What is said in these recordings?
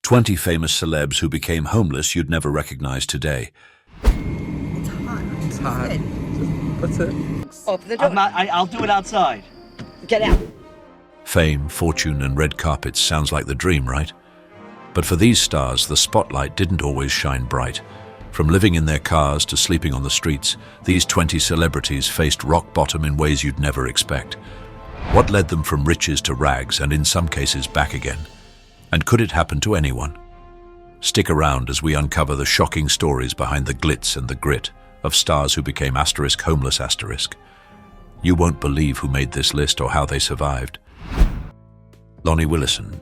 20 famous celebs who became homeless you'd never recognize today. It's hot. Just put it. Open the door. I'll do it outside. Get out. Fame, fortune, and red carpets sounds like the dream, right? But for these stars, the spotlight didn't always shine bright. From living in their cars to sleeping on the streets, these 20 celebrities faced rock bottom in ways you'd never expect. What led them from riches to rags, and in some cases back again? And could it happen to anyone? Stick around as we uncover the shocking stories behind the glitz and the grit of stars who became homeless. You won't believe who made this list or how they survived. Lonnie Willison.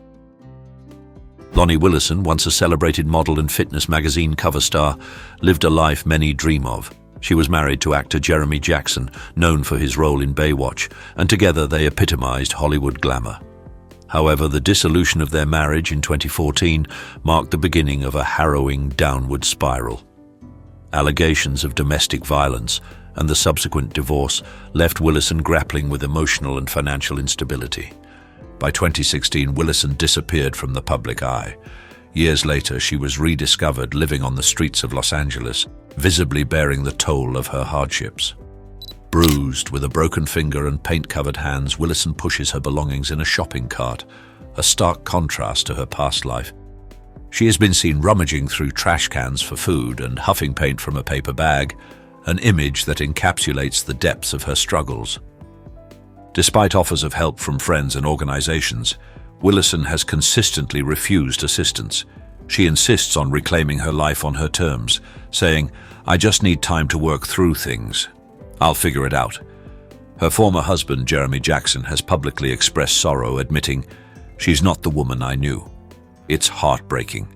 Lonnie Willison, once a celebrated model and fitness magazine cover star, lived a life many dream of. She was married to actor Jeremy Jackson, known for his role in Baywatch, and together they epitomized Hollywood glamour. However, the dissolution of their marriage in 2014 marked the beginning of a harrowing downward spiral. Allegations of domestic violence and the subsequent divorce left Willison grappling with emotional and financial instability. By 2016, Willison disappeared from the public eye. Years later, she was rediscovered living on the streets of Los Angeles, visibly bearing the toll of her hardships. Bruised, with a broken finger and paint-covered hands, Willison pushes her belongings in a shopping cart, a stark contrast to her past life. She has been seen rummaging through trash cans for food and huffing paint from a paper bag, an image that encapsulates the depths of her struggles. Despite offers of help from friends and organizations, Willison has consistently refused assistance. She insists on reclaiming her life on her terms, saying, "I just need time to work through things. I'll figure it out." Her former husband, Jeremy Jackson, has publicly expressed sorrow, admitting, "She's not the woman I knew." It's heartbreaking.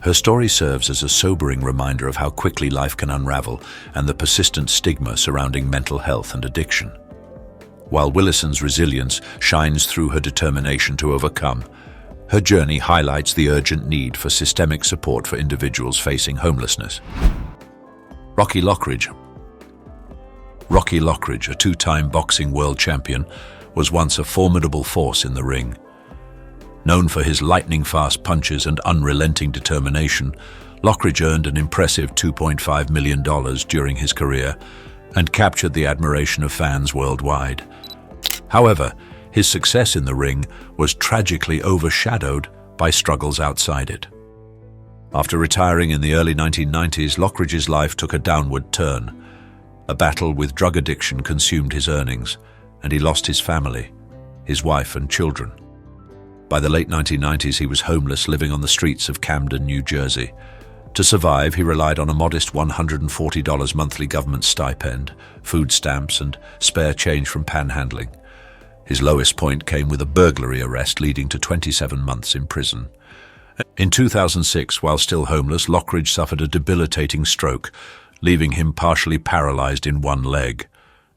Her story serves as a sobering reminder of how quickly life can unravel and the persistent stigma surrounding mental health and addiction. While Willison's resilience shines through her determination to overcome, her journey highlights the urgent need for systemic support for individuals facing homelessness. Rocky Lockridge. Rocky Lockridge, a two-time boxing world champion, was once a formidable force in the ring. Known for his lightning-fast punches and unrelenting determination, Lockridge earned an impressive $2.5 million during his career and captured the admiration of fans worldwide. However, his success in the ring was tragically overshadowed by struggles outside it. After retiring in the early 1990s, Lockridge's life took a downward turn. A battle with drug addiction consumed his earnings, and he lost his family, his wife and children. By the late 1990s, he was homeless, living on the streets of Camden, New Jersey. To survive, he relied on a modest $140 monthly government stipend, food stamps, and spare change from panhandling. His lowest point came with a burglary arrest leading to 27 months in prison. In 2006, while still homeless, Lockridge suffered a debilitating stroke, leaving him partially paralyzed in one leg.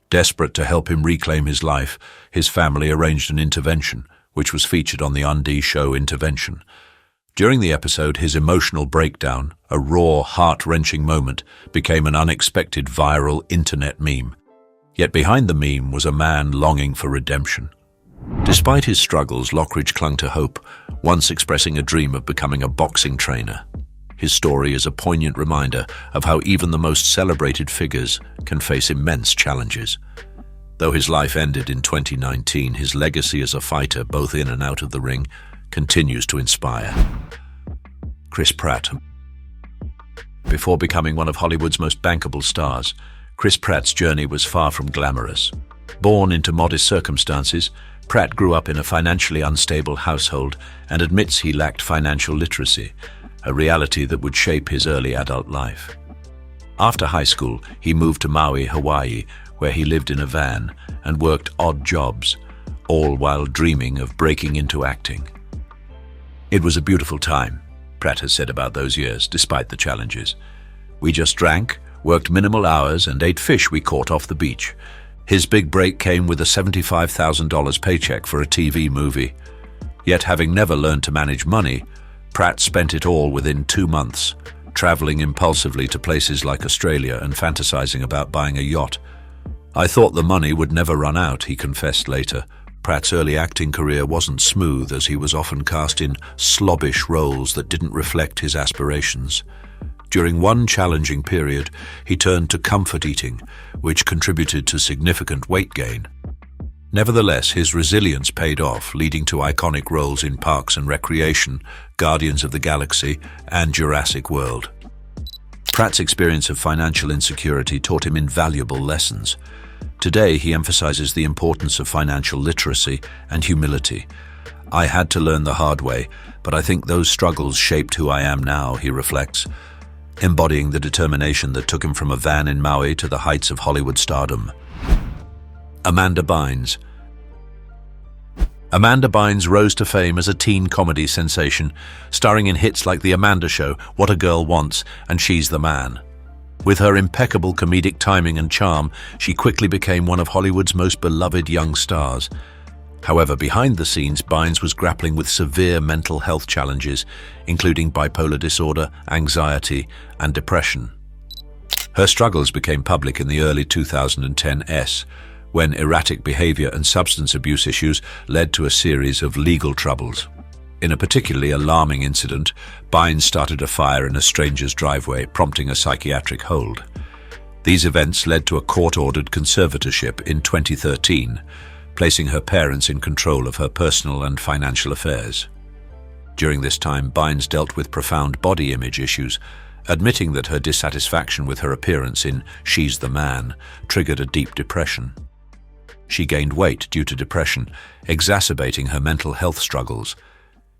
Desperate to help him reclaim his life, his family arranged an intervention, which was featured on the Undie show Intervention. During the episode, his emotional breakdown, a raw, heart-wrenching moment, became an unexpected viral internet meme. Yet behind the meme was a man longing for redemption. Despite his struggles, Lockridge clung to hope, once expressing a dream of becoming a boxing trainer. His story is a poignant reminder of how even the most celebrated figures can face immense challenges. Though his life ended in 2019, his legacy as a fighter, both in and out of the ring, continues to inspire. Chris Pratt. Before becoming one of Hollywood's most bankable stars, Chris Pratt's journey was far from glamorous. Born into modest circumstances, Pratt grew up in a financially unstable household and admits he lacked financial literacy, a reality that would shape his early adult life. After high school, he moved to Maui, Hawaii, where he lived in a van and worked odd jobs, all while dreaming of breaking into acting. "It was a beautiful time," Pratt has said about those years, despite the challenges. "We just drank, worked minimal hours, and ate fish we caught off the beach." His big break came with a $75,000 paycheck for a TV movie. Yet, having never learned to manage money, Pratt spent it all within 2 months, traveling impulsively to places like Australia and fantasizing about buying a yacht. "I thought the money would never run out," he confessed later, Pratt's early acting career wasn't smooth, as he was often cast in slobbish roles that didn't reflect his aspirations. During one challenging period, he turned to comfort eating, which contributed to significant weight gain. Nevertheless, his resilience paid off, leading to iconic roles in Parks and Recreation, Guardians of the Galaxy, and Jurassic World. Pratt's experience of financial insecurity taught him invaluable lessons. Today, he emphasizes the importance of financial literacy and humility. "I had to learn the hard way, but I think those struggles shaped who I am now," he reflects, embodying the determination that took him from a van in Maui to the heights of Hollywood stardom. Amanda Bynes. Amanda Bynes rose to fame as a teen comedy sensation, starring in hits like The Amanda Show, What a Girl Wants, and She's the Man. With her impeccable comedic timing and charm, she quickly became one of Hollywood's most beloved young stars. However, behind the scenes, Bynes was grappling with severe mental health challenges, including bipolar disorder, anxiety, and depression. Her struggles became public in the early 2010s, when erratic behavior and substance abuse issues led to a series of legal troubles. In a particularly alarming incident, Bynes started a fire in a stranger's driveway, prompting a psychiatric hold. These events led to a court-ordered conservatorship in 2013, placing her parents in control of her personal and financial affairs. During this time, Bynes dealt with profound body image issues, admitting that her dissatisfaction with her appearance in She's the Man triggered a deep depression. She gained weight due to depression, exacerbating her mental health struggles.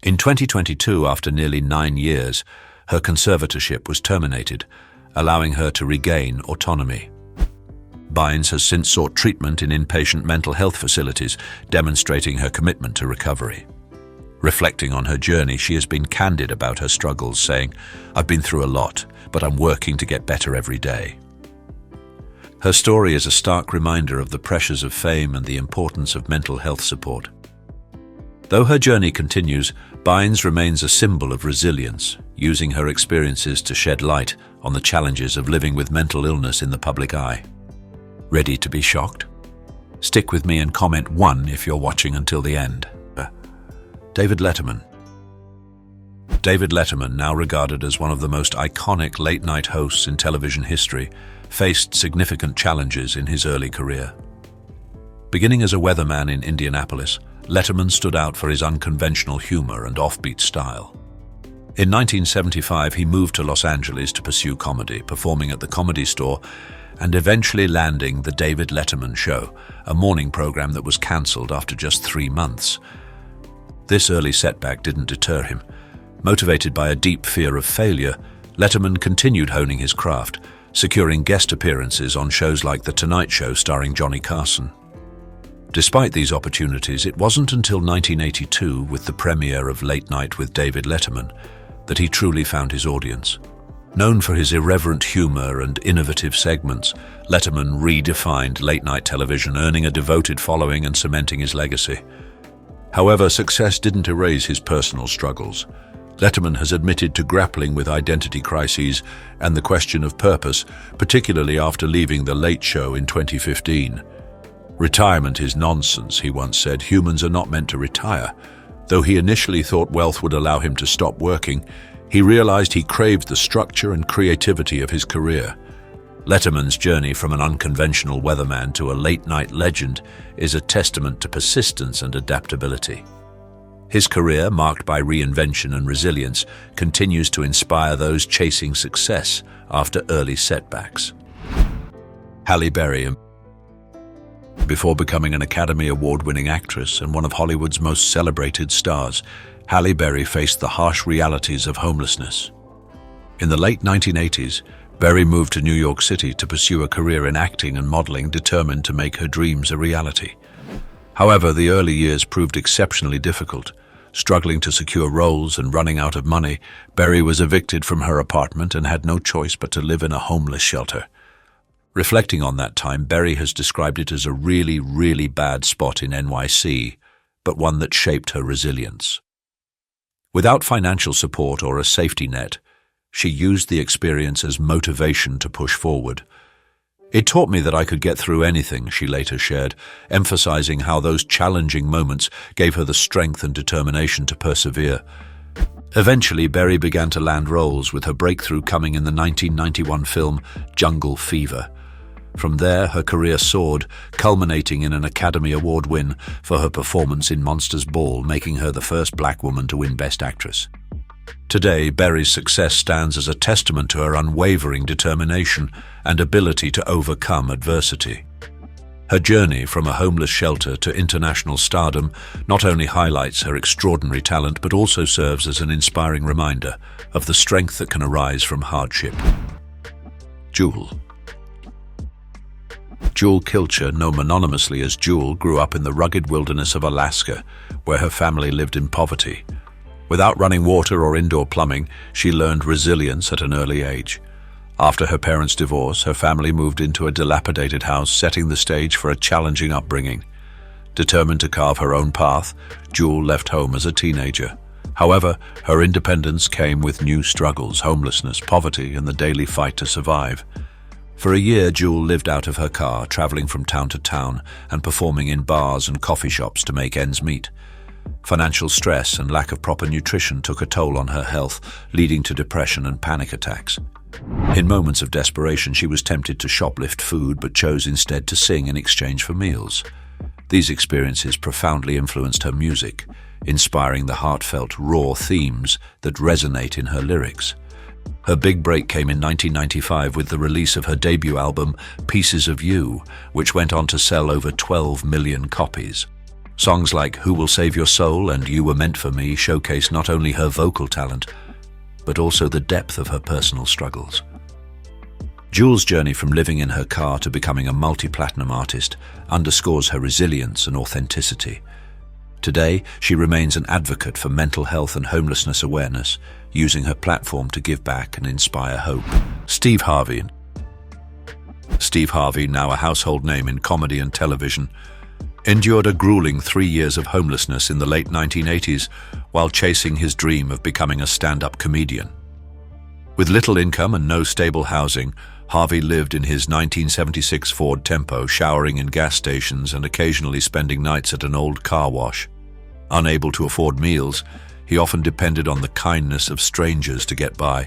In 2022, after nearly 9 years, her conservatorship was terminated, allowing her to regain autonomy. Bynes has since sought treatment in inpatient mental health facilities, demonstrating her commitment to recovery. Reflecting on her journey, she has been candid about her struggles, saying, "I've been through a lot, but I'm working to get better every day." Her story is a stark reminder of the pressures of fame and the importance of mental health support. Though her journey continues, Bynes remains a symbol of resilience, using her experiences to shed light on the challenges of living with mental illness in the public eye. Ready to be shocked? Stick with me and comment 1 if you're watching until the end. David Letterman. David Letterman, now regarded as one of the most iconic late-night hosts in television history, faced significant challenges in his early career. Beginning as a weatherman in Indianapolis, Letterman stood out for his unconventional humor and offbeat style. In 1975, he moved to Los Angeles to pursue comedy, performing at the Comedy Store and eventually landing The David Letterman Show, a morning program that was cancelled after just 3 months. This early setback didn't deter him. Motivated by a deep fear of failure, Letterman continued honing his craft, securing guest appearances on shows like The Tonight Show starring Johnny Carson. Despite these opportunities, it wasn't until 1982, with the premiere of Late Night with David Letterman, that he truly found his audience. Known for his irreverent humor and innovative segments, Letterman redefined late-night television, earning a devoted following and cementing his legacy. However, success didn't erase his personal struggles. Letterman has admitted to grappling with identity crises and the question of purpose, particularly after leaving The Late Show in 2015. "Retirement is nonsense," he once said. "Humans are not meant to retire." Though he initially thought wealth would allow him to stop working, he realized he craved the structure and creativity of his career. Letterman's journey from an unconventional weatherman to a late-night legend is a testament to persistence and adaptability. His career, marked by reinvention and resilience, continues to inspire those chasing success after early setbacks. Halle Berry. Before becoming an Academy Award-winning actress and one of Hollywood's most celebrated stars, Halle Berry faced the harsh realities of homelessness. In the late 1980s, Berry moved to New York City to pursue a career in acting and modeling, determined to make her dreams a reality. However, the early years proved exceptionally difficult. Struggling to secure roles and running out of money, Berry was evicted from her apartment and had no choice but to live in a homeless shelter. Reflecting on that time, Berry has described it as a really, really bad spot in NYC, but one that shaped her resilience. Without financial support or a safety net, she used the experience as motivation to push forward. It taught me that I could get through anything, she later shared, emphasizing how those challenging moments gave her the strength and determination to persevere. Eventually, Berry began to land roles, with her breakthrough coming in the 1991 film Jungle Fever. From there, her career soared, culminating in an Academy Award win for her performance in Monsters Ball, making her the first black woman to win Best Actress. Today, Berry's success stands as a testament to her unwavering determination and ability to overcome adversity. Her journey from a homeless shelter to international stardom not only highlights her extraordinary talent, but also serves as an inspiring reminder of the strength that can arise from hardship. Jewel. Jewel Kilcher, known anonymously as Jewel, grew up in the rugged wilderness of Alaska, where her family lived in poverty. Without running water or indoor plumbing, she learned resilience at an early age. After her parents' divorce, her family moved into a dilapidated house, setting the stage for a challenging upbringing. Determined to carve her own path, Jewel left home as a teenager. However, her independence came with new struggles: homelessness, poverty, and the daily fight to survive. For a year, Jewel lived out of her car, traveling from town to town and performing in bars and coffee shops to make ends meet. Financial stress and lack of proper nutrition took a toll on her health, leading to depression and panic attacks. In moments of desperation, she was tempted to shoplift food, but chose instead to sing in exchange for meals. These experiences profoundly influenced her music, inspiring the heartfelt, raw themes that resonate in her lyrics. Her big break came in 1995 with the release of her debut album, Pieces of You, which went on to sell over 12 million copies. Songs like Who Will Save Your Soul and You Were Meant for Me showcase not only her vocal talent, but also the depth of her personal struggles. Jewel's journey from living in her car to becoming a multi-platinum artist underscores her resilience and authenticity. Today, she remains an advocate for mental health and homelessness awareness, using her platform to give back and inspire hope. Steve Harvey. Steve Harvey, now a household name in comedy and television, endured a grueling 3 years of homelessness in the late 1980s while chasing his dream of becoming a stand-up comedian. With little income and no stable housing, Harvey lived in his 1976 Ford Tempo, showering in gas stations and occasionally spending nights at an old car wash. Unable to afford meals, he often depended on the kindness of strangers to get by.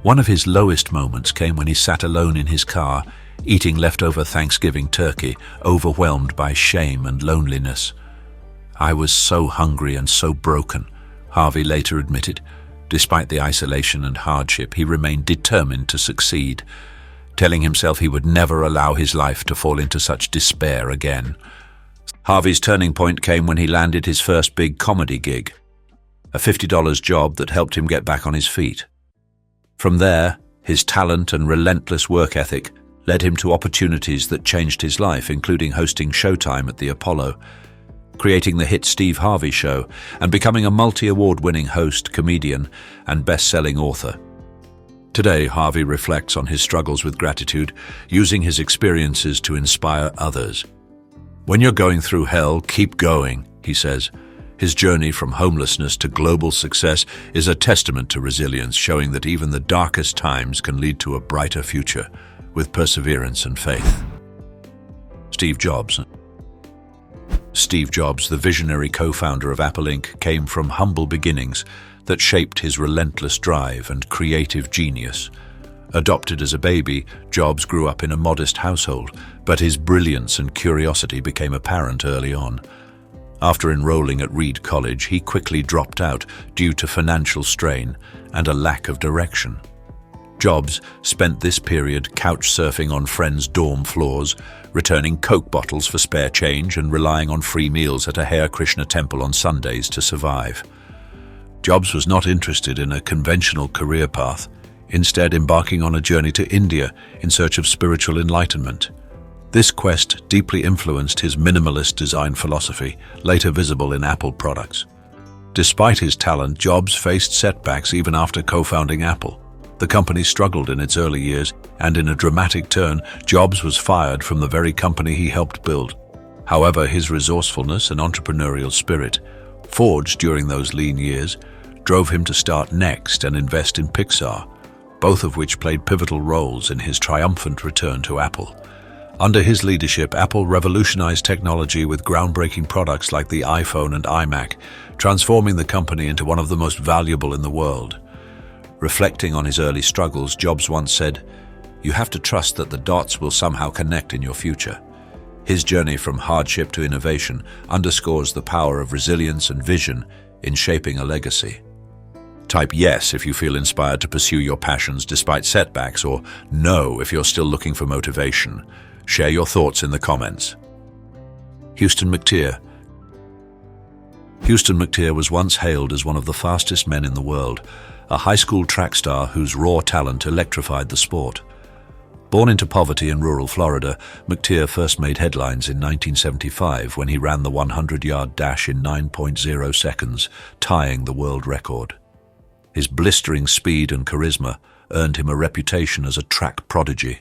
One of his lowest moments came when he sat alone in his car, eating leftover Thanksgiving turkey, overwhelmed by shame and loneliness. "I was so hungry and so broken," Harvey later admitted. Despite the isolation and hardship, he remained determined to succeed, telling himself he would never allow his life to fall into such despair again. Harvey's turning point came when he landed his first big comedy gig, a $50 job that helped him get back on his feet. From there, his talent and relentless work ethic led him to opportunities that changed his life, including hosting Showtime at the Apollo, creating the hit Steve Harvey Show, and becoming a multi-award-winning host, comedian, and best-selling author. Today, Harvey reflects on his struggles with gratitude, using his experiences to inspire others. "When you're going through hell, keep going," he says. His journey from homelessness to global success is a testament to resilience, showing that even the darkest times can lead to a brighter future with perseverance and faith. Steve Jobs. Steve Jobs, the visionary co-founder of Apple Inc., came from humble beginnings that shaped his relentless drive and creative genius. Adopted as a baby, Jobs grew up in a modest household, but his brilliance and curiosity became apparent early on. After enrolling at Reed College, he quickly dropped out due to financial strain and a lack of direction. Jobs spent this period couch surfing on friends' dorm floors, returning Coke bottles for spare change and relying on free meals at a Hare Krishna temple on Sundays to survive. Jobs was not interested in a conventional career path, instead embarking on a journey to India in search of spiritual enlightenment. This quest deeply influenced his minimalist design philosophy, later visible in Apple products. Despite his talent, Jobs faced setbacks even after co-founding Apple. The company struggled in its early years, and in a dramatic turn, Jobs was fired from the very company he helped build. However, his resourcefulness and entrepreneurial spirit, forged during those lean years, drove him to start Next and invest in Pixar. both of which played pivotal roles in his triumphant return to Apple. Under his leadership, Apple revolutionized technology with groundbreaking products like the iPhone and iMac, transforming the company into one of the most valuable in the world. Reflecting on his early struggles, Jobs once said, "You have to trust that the dots will somehow connect in your future." His journey from hardship to innovation underscores the power of resilience and vision in shaping a legacy. Type yes if you feel inspired to pursue your passions despite setbacks, or no if you're still looking for motivation. Share your thoughts in the comments. McTier was once hailed as one of the fastest men in the world, a high school track star whose raw talent electrified the sport. Born into poverty in rural Florida, McTier first made headlines in 1975 when he ran the 100-yard dash in 9.0 seconds, tying the world record. His blistering speed and charisma earned him a reputation as a track prodigy.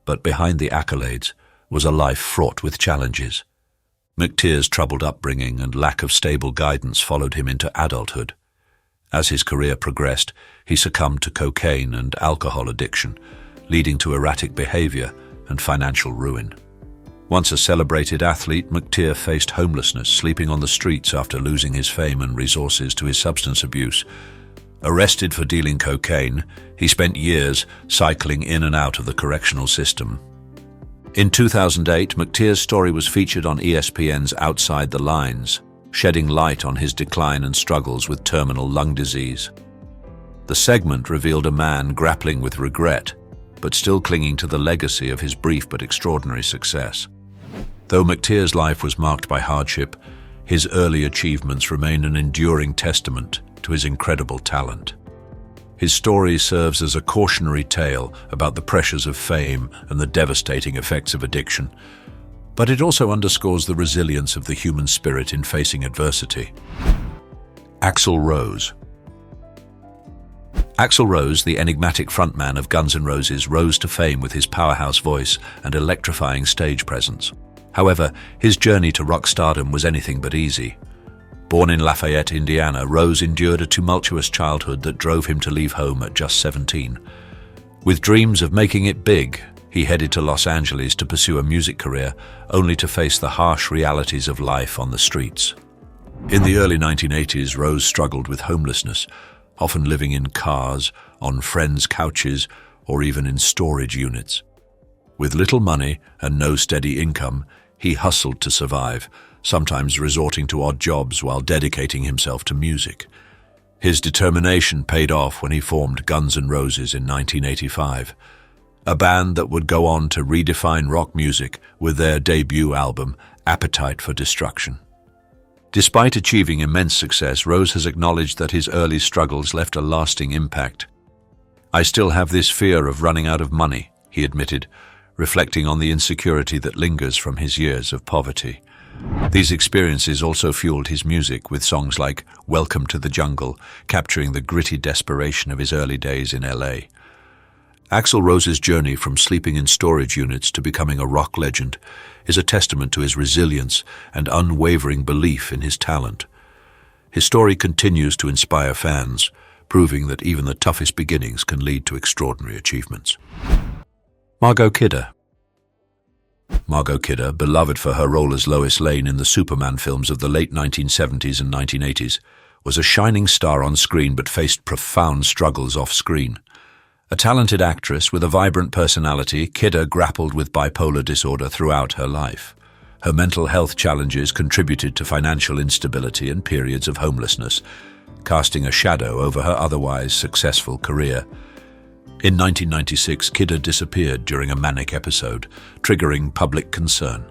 But behind the accolades was a life fraught with challenges. McTier's troubled upbringing and lack of stable guidance followed him into adulthood. As his career progressed, he succumbed to cocaine and alcohol addiction, leading to erratic behavior and financial ruin. Once a celebrated athlete, McTier faced homelessness, sleeping on the streets after losing his fame and resources to his substance abuse. Arrested for dealing cocaine, he spent years cycling in and out of the correctional system. In 2008, McTier's story was featured on ESPN's Outside the Lines, shedding light on his decline and struggles with terminal lung disease. The segment revealed a man grappling with regret, but still clinging to the legacy of his brief but extraordinary success. Though McTier's life was marked by hardship, his early achievements remain an enduring testament to his incredible talent. His story serves as a cautionary tale about the pressures of fame and the devastating effects of addiction, but it also underscores the resilience of the human spirit in facing adversity. Axel Rose. Axel Rose, the enigmatic frontman of Guns N' Roses, rose to fame with his powerhouse voice and electrifying stage presence. However, his journey to rock stardom was anything but easy. Born in Lafayette, Indiana, Rose endured a tumultuous childhood that drove him to leave home at just 17. With dreams of making it big, he headed to Los Angeles to pursue a music career, only to face the harsh realities of life on the streets. In the early 1980s, Rose struggled with homelessness, often living in cars, on friends' couches, or even in storage units. With little money and no steady income, he hustled to survive, sometimes resorting to odd jobs while dedicating himself to music. His determination paid off when he formed Guns N' Roses in 1985, a band that would go on to redefine rock music with their debut album, Appetite for Destruction. Despite achieving immense success, Rose has acknowledged that his early struggles left a lasting impact. "I still have this fear of running out of money," he admitted, reflecting on the insecurity that lingers from his years of poverty. These experiences also fueled his music, with songs like Welcome to the Jungle, capturing the gritty desperation of his early days in LA. Axl Rose's journey from sleeping in storage units to becoming a rock legend is a testament to his resilience and unwavering belief in his talent. His story continues to inspire fans, proving that even the toughest beginnings can lead to extraordinary achievements. Margo Kida. Margo Kida, beloved for her role as Lois Lane in the Superman films of the late 1970s and 1980s, was a shining star on screen but faced profound struggles off-screen. A talented actress with a vibrant personality, Kida grappled with bipolar disorder throughout her life. Her mental health challenges contributed to financial instability and periods of homelessness, casting a shadow over her otherwise successful career. In 1996, Kida disappeared during a manic episode, triggering public concern.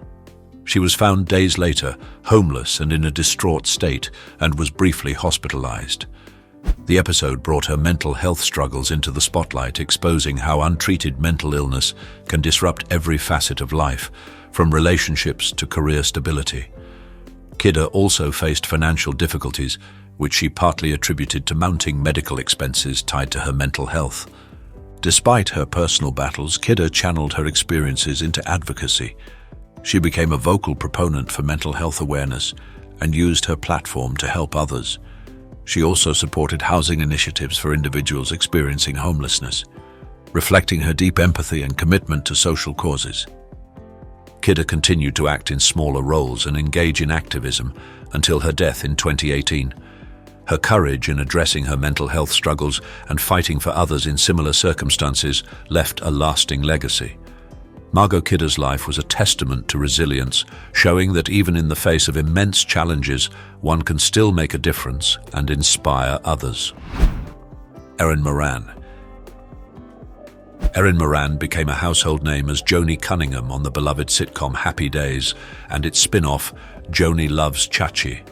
She was found days later, homeless and in a distraught state, and was briefly hospitalized. The episode brought her mental health struggles into the spotlight, exposing how untreated mental illness can disrupt every facet of life, from relationships to career stability. Kida also faced financial difficulties, which she partly attributed to mounting medical expenses tied to her mental health. Despite her personal battles, Kida channeled her experiences into advocacy. She became a vocal proponent for mental health awareness and used her platform to help others. She also supported housing initiatives for individuals experiencing homelessness. reflecting her deep empathy and commitment to social causes. Kida continued to act in smaller roles and engage in activism until her death in 2018. Her courage in addressing her mental health struggles and fighting for others in similar circumstances left a lasting legacy. Margo Kida's life was a testament to resilience, showing that even in the face of immense challenges, one can still make a difference and inspire others. Erin Moran. Erin Moran became a household name as Joni Cunningham on the beloved sitcom Happy Days and its spin-off, Joni Loves Chachi.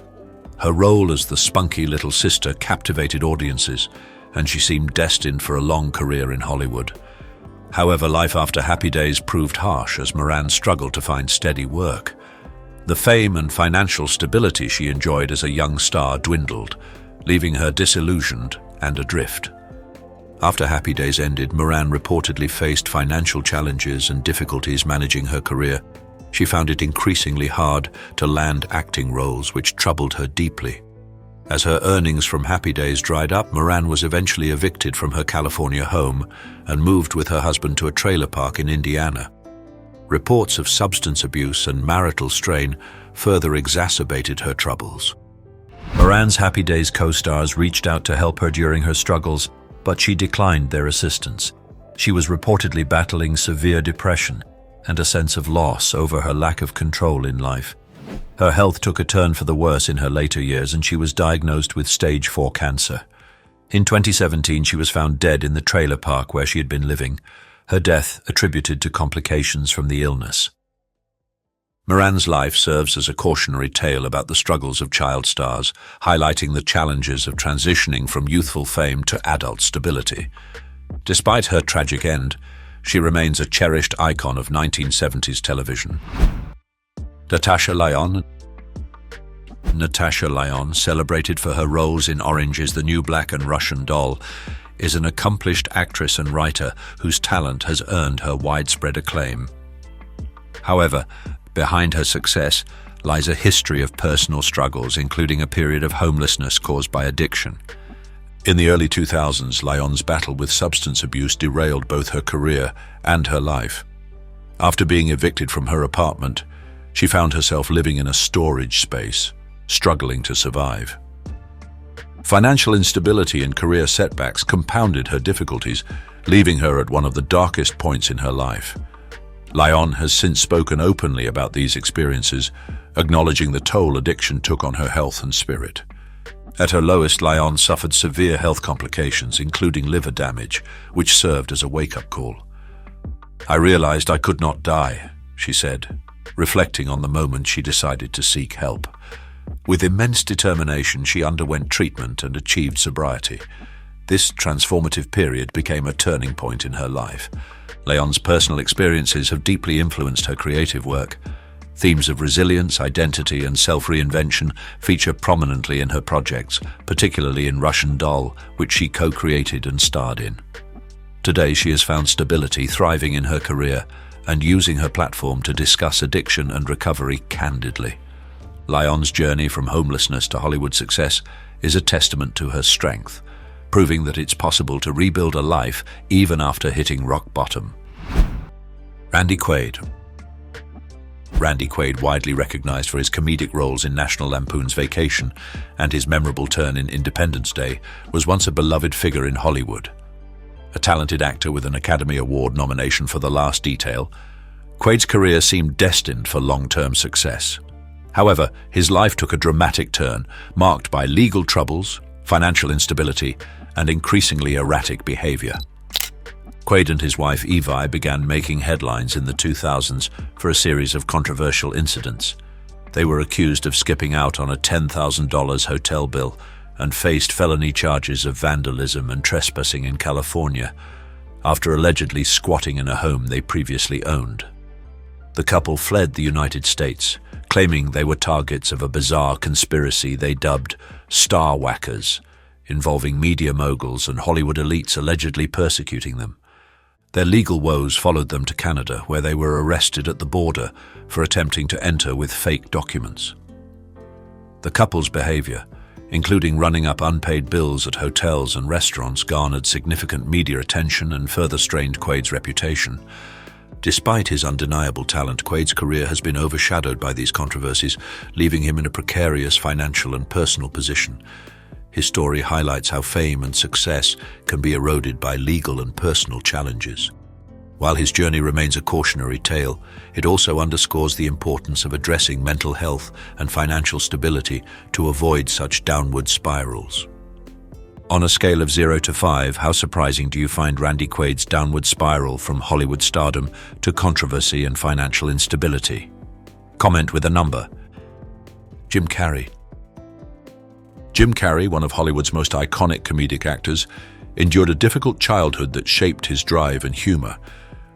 Her role as the spunky little sister captivated audiences, and she seemed destined for a long career in Hollywood. However, life after Happy Days proved harsh as Moran struggled to find steady work. The fame and financial stability she enjoyed as a young star dwindled, leaving her disillusioned and adrift. After Happy Days ended, Moran reportedly faced financial challenges and difficulties managing her career. She found it increasingly hard to land acting roles, which troubled her deeply. As her earnings from Happy Days dried up, Moran was eventually evicted from her California home and moved with her husband to a trailer park in Indiana. Reports of substance abuse and marital strain further exacerbated her troubles. Moran's Happy Days co-stars reached out to help her during her struggles, but she declined their assistance. She was reportedly battling severe depression and a sense of loss over her lack of control in life. Her health took a turn for the worse in her later years, and she was diagnosed with stage 4 cancer. In 2017, she was found dead in the trailer park where she had been living, her death attributed to complications from the illness. Moran's life serves as a cautionary tale about the struggles of child stars, highlighting the challenges of transitioning from youthful fame to adult stability. Despite her tragic end, she remains a cherished icon of 1970s television. Natasha Lyonne. Natasha Lyonne, celebrated for her roles in Orange is the New Black and Russian Doll, is an accomplished actress and writer whose talent has earned her widespread acclaim. However, behind her success lies a history of personal struggles, including a period of homelessness caused by addiction. In the early 2000s, Lyonne's battle with substance abuse derailed both her career and her life. After being evicted from her apartment, she found herself living in a storage space, struggling to survive. Financial instability and career setbacks compounded her difficulties, leaving her at one of the darkest points in her life. Lyonne has since spoken openly about these experiences, acknowledging the toll addiction took on her health and spirit. At her lowest, Lyonne suffered severe health complications, including liver damage, which served as a wake-up call. "I realized I could not die," she said, reflecting on the moment she decided to seek help. With immense determination, she underwent treatment and achieved sobriety. This transformative period became a turning point in her life. Lyonne's personal experiences have deeply influenced her creative work. Themes of resilience, identity, and self-reinvention feature prominently in her projects, particularly in Russian Doll, which she co-created and starred in. Today, she has found stability, thriving in her career, and using her platform to discuss addiction and recovery candidly. Lyonne's journey from homelessness to Hollywood success is a testament to her strength, proving that it's possible to rebuild a life even after hitting rock bottom. Randy Quaid. Randy Quaid, widely recognized for his comedic roles in National Lampoon's Vacation and his memorable turn in Independence Day, was once a beloved figure in Hollywood. A talented actor with an Academy Award nomination for The Last Detail, Quaid's career seemed destined for long-term success. However, his life took a dramatic turn, marked by legal troubles, financial instability, and increasingly erratic behavior. Quaid and his wife Evie began making headlines in the 2000s for a series of controversial incidents. They were accused of skipping out on a $10,000 hotel bill and faced felony charges of vandalism and trespassing in California, after allegedly squatting in a home they previously owned. The couple fled the United States, claiming they were targets of a bizarre conspiracy they dubbed Star Whackers, involving media moguls and Hollywood elites allegedly persecuting them. Their legal woes followed them to Canada, where they were arrested at the border for attempting to enter with fake documents. The couple's behavior, including running up unpaid bills at hotels and restaurants, garnered significant media attention and further strained Quaid's reputation. Despite his undeniable talent, Quaid's career has been overshadowed by these controversies, leaving him in a precarious financial and personal position. His story highlights how fame and success can be eroded by legal and personal challenges. While his journey remains a cautionary tale, it also underscores the importance of addressing mental health and financial stability to avoid such downward spirals. On a scale of 0 to 5, how surprising do you find Randy Quaid's downward spiral from Hollywood stardom to controversy and financial instability? Comment with a number. Jim Carrey. Jim Carrey, one of Hollywood's most iconic comedic actors, endured a difficult childhood that shaped his drive and humor.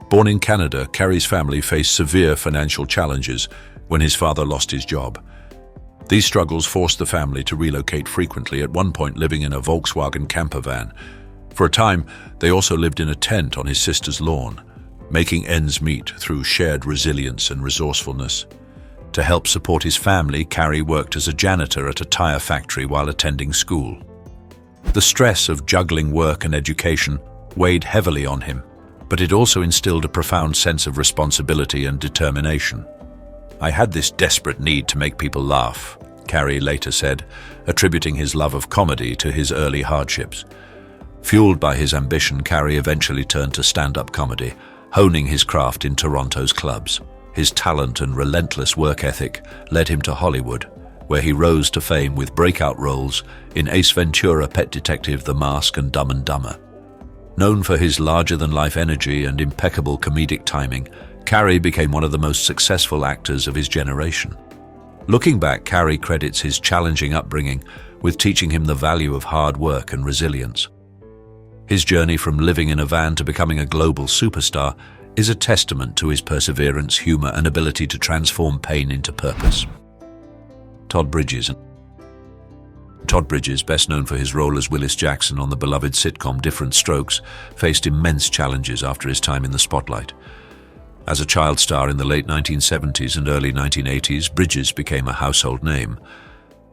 Born in Canada, Carrey's family faced severe financial challenges when his father lost his job. These struggles forced the family to relocate frequently, at one point living in a Volkswagen camper van. For a time, they also lived in a tent on his sister's lawn, making ends meet through shared resilience and resourcefulness. To help support his family, Carrey worked as a janitor at a tire factory while attending school. The stress of juggling work and education weighed heavily on him, but it also instilled a profound sense of responsibility and determination. "I had this desperate need to make people laugh," Carrey later said, attributing his love of comedy to his early hardships. Fueled by his ambition, Carrey eventually turned to stand-up comedy, honing his craft in Toronto's clubs. His talent and relentless work ethic led him to Hollywood, where he rose to fame with breakout roles in Ace Ventura, Pet Detective, The Mask, and Dumb and Dumber. Known for his larger-than-life energy and impeccable comedic timing, Carrey became one of the most successful actors of his generation. Looking back, Carrey credits his challenging upbringing with teaching him the value of hard work and resilience. His journey from living in a van to becoming a global superstar is a testament to his perseverance, humor, and ability to transform pain into purpose. Todd Bridges. Todd Bridges, best known for his role as Willis Jackson on the beloved sitcom Different Strokes, faced immense challenges after his time in the spotlight. As a child star in the late 1970s and early 1980s, Bridges became a household name.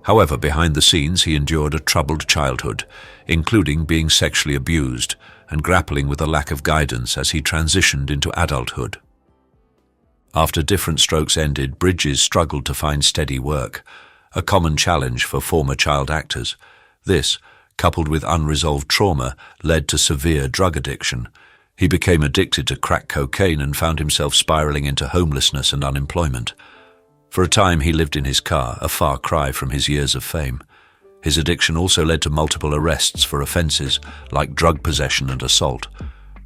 However, behind the scenes, he endured a troubled childhood, including being sexually abused and grappling with a lack of guidance as he transitioned into adulthood. After Different Strokes ended, Bridges struggled to find steady work, a common challenge for former child actors. This, coupled with unresolved trauma, led to severe drug addiction. He became addicted to crack cocaine and found himself spiraling into homelessness and unemployment. For a time, he lived in his car, a far cry from his years of fame. His addiction also led to multiple arrests for offenses like drug possession and assault,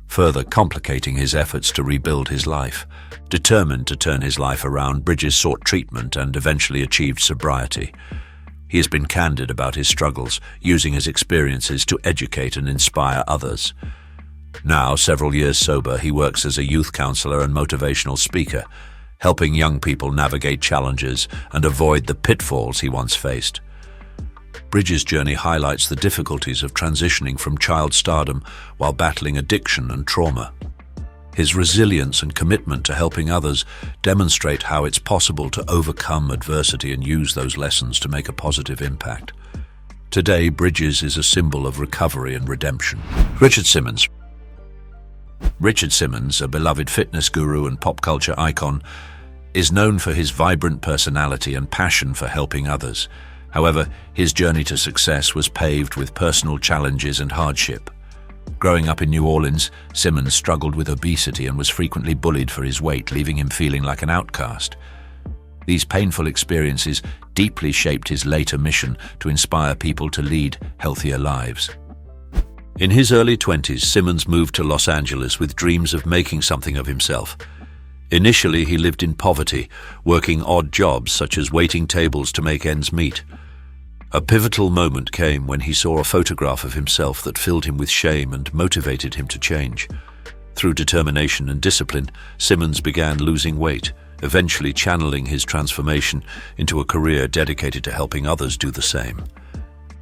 further complicating his efforts to rebuild his life. Determined to turn his life around, Bridges sought treatment and eventually achieved sobriety. He has been candid about his struggles, using his experiences to educate and inspire others. Now, several years sober, he works as a youth counselor and motivational speaker, helping young people navigate challenges and avoid the pitfalls he once faced. Bridges' journey highlights the difficulties of transitioning from child stardom while battling addiction and trauma. His resilience and commitment to helping others demonstrate how it's possible to overcome adversity and use those lessons to make a positive impact. Today, Bridges is a symbol of recovery and redemption. Richard Simmons. Richard Simmons, a beloved fitness guru and pop culture icon, is known for his vibrant personality and passion for helping others. However, his journey to success was paved with personal challenges and hardship. Growing up in New Orleans, Simmons struggled with obesity and was frequently bullied for his weight, leaving him feeling like an outcast. These painful experiences deeply shaped his later mission to inspire people to lead healthier lives. In his early 20s, Simmons moved to Los Angeles with dreams of making something of himself. Initially, he lived in poverty, working odd jobs such as waiting tables to make ends meet. A pivotal moment came when he saw a photograph of himself that filled him with shame and motivated him to change. Through determination and discipline, Simmons began losing weight, eventually channeling his transformation into a career dedicated to helping others do the same.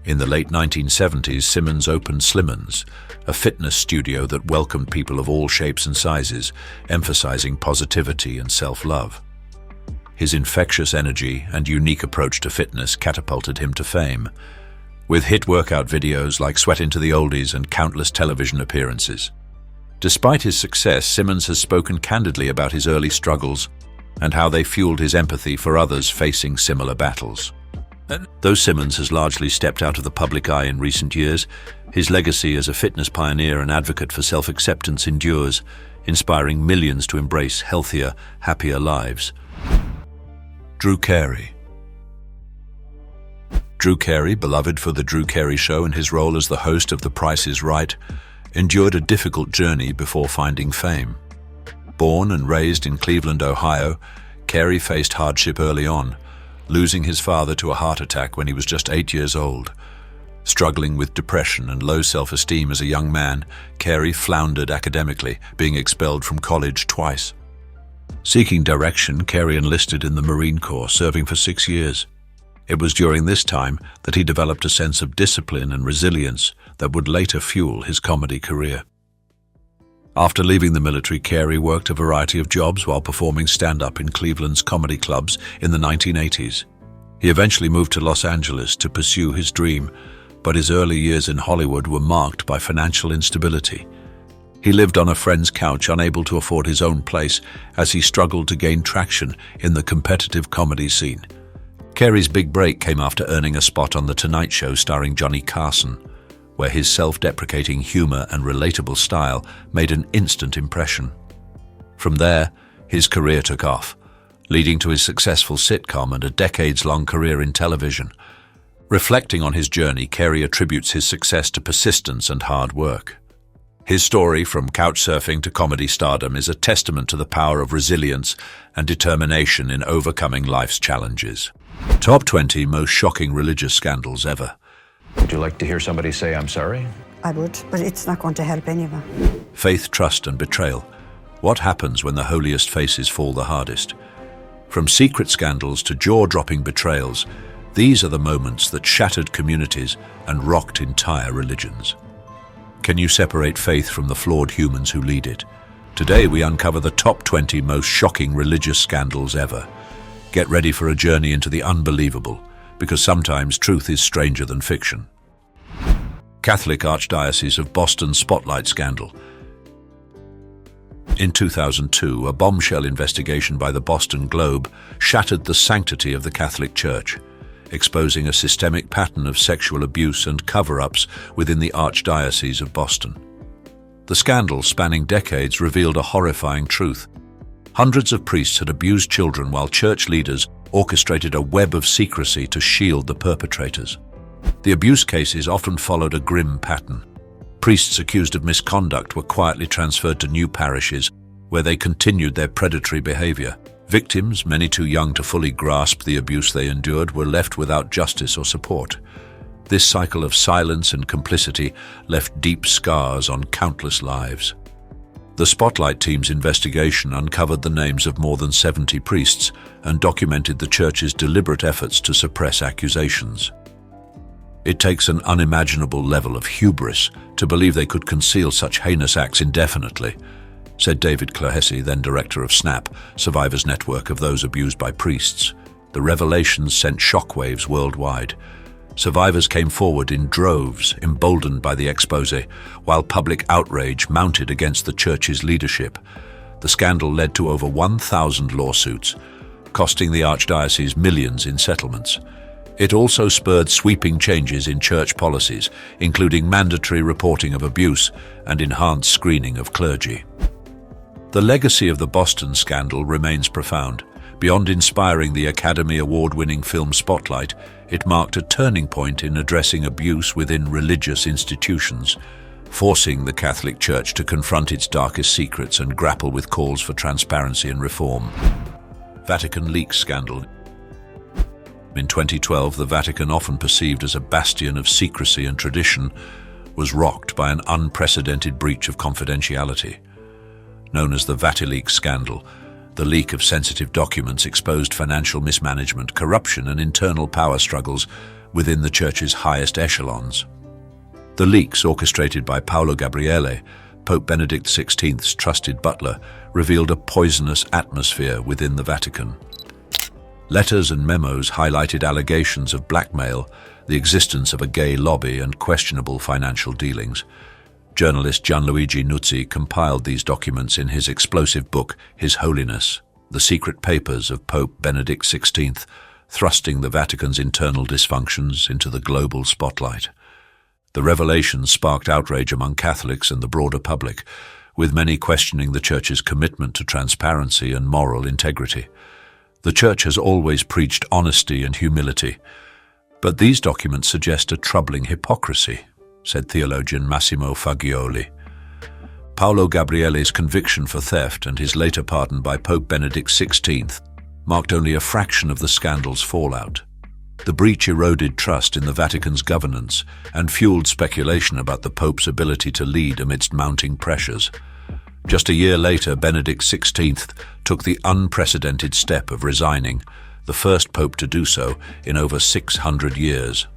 In the late 1970s, Simmons opened Slimmons, a fitness studio that welcomed people of all shapes and sizes, emphasizing positivity and self-love. His infectious energy and unique approach to fitness catapulted him to fame. with hit workout videos like Sweat into the Oldies and countless television appearances. Despite his success, Simmons has spoken candidly about his early struggles and how they fueled his empathy for others facing similar battles. Though Simmons has largely stepped out of the public eye in recent years, his legacy as a fitness pioneer and advocate for self-acceptance endures, inspiring millions to embrace healthier, happier lives. Drew Carey. Drew Carey, beloved for The Drew Carey Show and his role as the host of The Price is Right, endured a difficult journey before finding fame. Born and raised in Cleveland, Ohio, Carey faced hardship early on, losing his father to a heart attack when he was just 8 years old. Struggling with depression and low self-esteem as a young man, Carey floundered academically, being expelled from college twice. Seeking direction, Carey enlisted in the Marine Corps, serving for 6 years. It was during this time that he developed a sense of discipline and resilience that would later fuel his comedy career. After leaving the military, Carey worked a variety of jobs while performing stand-up in Cleveland's comedy clubs in the 1980s. He eventually moved to Los Angeles to pursue his dream, but his early years in Hollywood were marked by financial instability. He lived on a friend's couch, unable to afford his own place, as he struggled to gain traction in the competitive comedy scene. Carey's big break came after earning a spot on The Tonight Show starring Johnny Carson, where his self-deprecating humor and relatable style made an instant impression. From there, his career took off, leading to his successful sitcom and a decades-long career in television. Reflecting on his journey, Carey attributes his success to persistence and hard work. His story, from couch surfing to comedy stardom, is a testament to the power of resilience and determination in overcoming life's challenges. Top 20 most shocking religious scandals ever. Would you like to hear somebody say, "I'm sorry"? I would, but it's not going to help anyone. Faith, trust, and betrayal. What happens when the holiest faces fall the hardest? From secret scandals to jaw-dropping betrayals, these are the moments that shattered communities and rocked entire religions. Can you separate faith from the flawed humans who lead it? Today we uncover the top 20 most shocking religious scandals ever. Get ready for a journey into the unbelievable, because sometimes truth is stranger than fiction. Catholic Archdiocese of Boston Spotlight Scandal. In 2002, a bombshell investigation by the Boston Globe shattered the sanctity of the Catholic Church, exposing a systemic pattern of sexual abuse and cover-ups within the Archdiocese of Boston. The scandal, spanning decades, revealed a horrifying truth. Hundreds of priests had abused children while church leaders orchestrated a web of secrecy to shield the perpetrators. The abuse cases often followed a grim pattern. Priests accused of misconduct were quietly transferred to new parishes, where they continued their predatory behavior. Victims, many too young to fully grasp the abuse they endured, were left without justice or support. This cycle of silence and complicity left deep scars on countless lives. The Spotlight team's investigation uncovered the names of more than 70 priests and documented the Church's deliberate efforts to suppress accusations. It takes an unimaginable level of hubris to believe they could conceal such heinous acts indefinitely, said David Clohessy, then director of SNAP, Survivors Network of Those Abused by Priests. The revelations sent shockwaves worldwide. Survivors came forward in droves, emboldened by the expose, while public outrage mounted against the Church's leadership. The scandal led to over 1,000 lawsuits, costing the Archdiocese millions in settlements. It also spurred sweeping changes in church policies, including mandatory reporting of abuse and enhanced screening of clergy. The legacy of the Boston scandal remains profound. Beyond inspiring the Academy Award-winning film Spotlight, it marked a turning point in addressing abuse within religious institutions, forcing the Catholic Church to confront its darkest secrets and grapple with calls for transparency and reform. Vatican leaks scandal. In 2012, the Vatican, often perceived as a bastion of secrecy and tradition, was rocked by an unprecedented breach of confidentiality. Known as the VatiLeaks scandal, the leak of sensitive documents exposed financial mismanagement, corruption, and internal power struggles within the Church's highest echelons. The leaks, orchestrated by Paolo Gabriele, Pope Benedict XVI's trusted butler, revealed a poisonous atmosphere within the Vatican. Letters and memos highlighted allegations of blackmail, the existence of a gay lobby and questionable financial dealings. Journalist Gianluigi Nuzzi compiled these documents in his explosive book, His Holiness, The Secret Papers of Pope Benedict XVI, thrusting the Vatican's internal dysfunctions into the global spotlight. The revelations sparked outrage among Catholics and the broader public, with many questioning the Church's commitment to transparency and moral integrity. The Church has always preached honesty and humility, but these documents suggest a troubling hypocrisy, said theologian Massimo Fagioli. Paolo Gabriele's conviction for theft and his later pardon by Pope Benedict XVI marked only a fraction of the scandal's fallout. The breach eroded trust in the Vatican's governance and fueled speculation about the Pope's ability to lead amidst mounting pressures. Just a year later, Benedict XVI took the unprecedented step of resigning, the first pope to do so in over 600 years.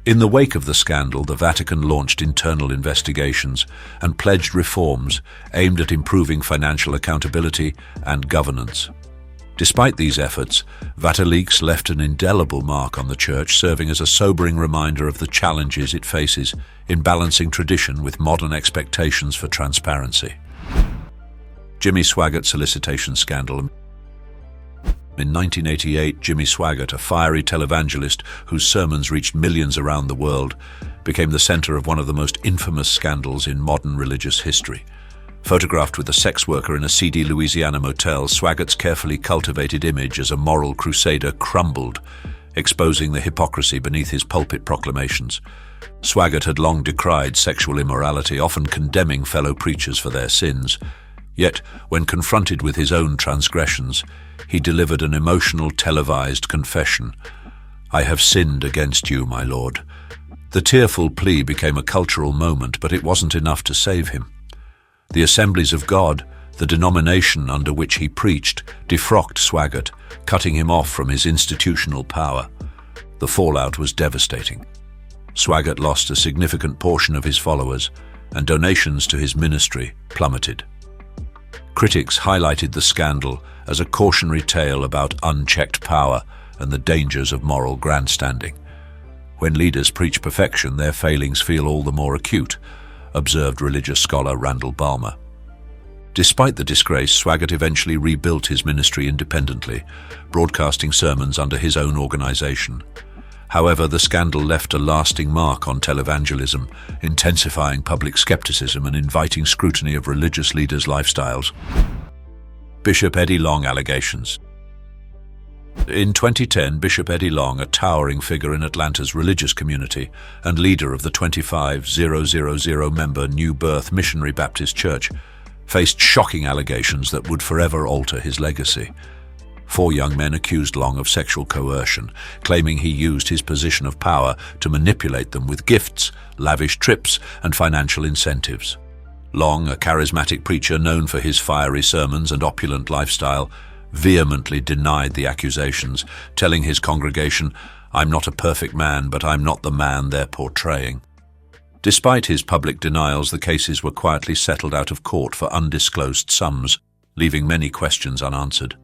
In the wake of the scandal, the Vatican launched internal investigations and pledged reforms aimed at improving financial accountability and governance. Despite these efforts, VatiLeaks left an indelible mark on the Church, serving as a sobering reminder of the challenges it faces in balancing tradition with modern expectations for transparency. Jimmy Swaggart solicitation scandal. In 1988, Jimmy Swaggart, a fiery televangelist whose sermons reached millions around the world, became the center of one of the most infamous scandals in modern religious history. Photographed with a sex worker in a seedy Louisiana motel, Swaggart's carefully cultivated image as a moral crusader crumbled, exposing the hypocrisy beneath his pulpit proclamations. Swaggart had long decried sexual immorality, often condemning fellow preachers for their sins. Yet, when confronted with his own transgressions, he delivered an emotional, televised confession. "I have sinned against you, my Lord." The tearful plea became a cultural moment, but it wasn't enough to save him. The Assemblies of God, the denomination under which he preached, defrocked Swaggart, cutting him off from his institutional power. The fallout was devastating. Swaggart lost a significant portion of his followers, and donations to his ministry plummeted. Critics highlighted the scandal as a cautionary tale about unchecked power and the dangers of moral grandstanding. When leaders preach perfection, their failings feel all the more acute, observed religious scholar Randall Balmer. Despite the disgrace, Swaggart eventually rebuilt his ministry independently, broadcasting sermons under his own organization. However, the scandal left a lasting mark on televangelism, intensifying public skepticism and inviting scrutiny of religious leaders' lifestyles. Bishop Eddie Long allegations. In 2010, Bishop Eddie Long, a towering figure in Atlanta's religious community and leader of the 25,000-member New Birth Missionary Baptist Church, faced shocking allegations that would forever alter his legacy. 4 young men accused Long of sexual coercion, claiming he used his position of power to manipulate them with gifts, lavish trips, and financial incentives. Long, a charismatic preacher known for his fiery sermons and opulent lifestyle, vehemently denied the accusations, telling his congregation, "I'm not a perfect man, but I'm not the man they're portraying." Despite his public denials, the cases were quietly settled out of court for undisclosed sums, leaving many questions unanswered.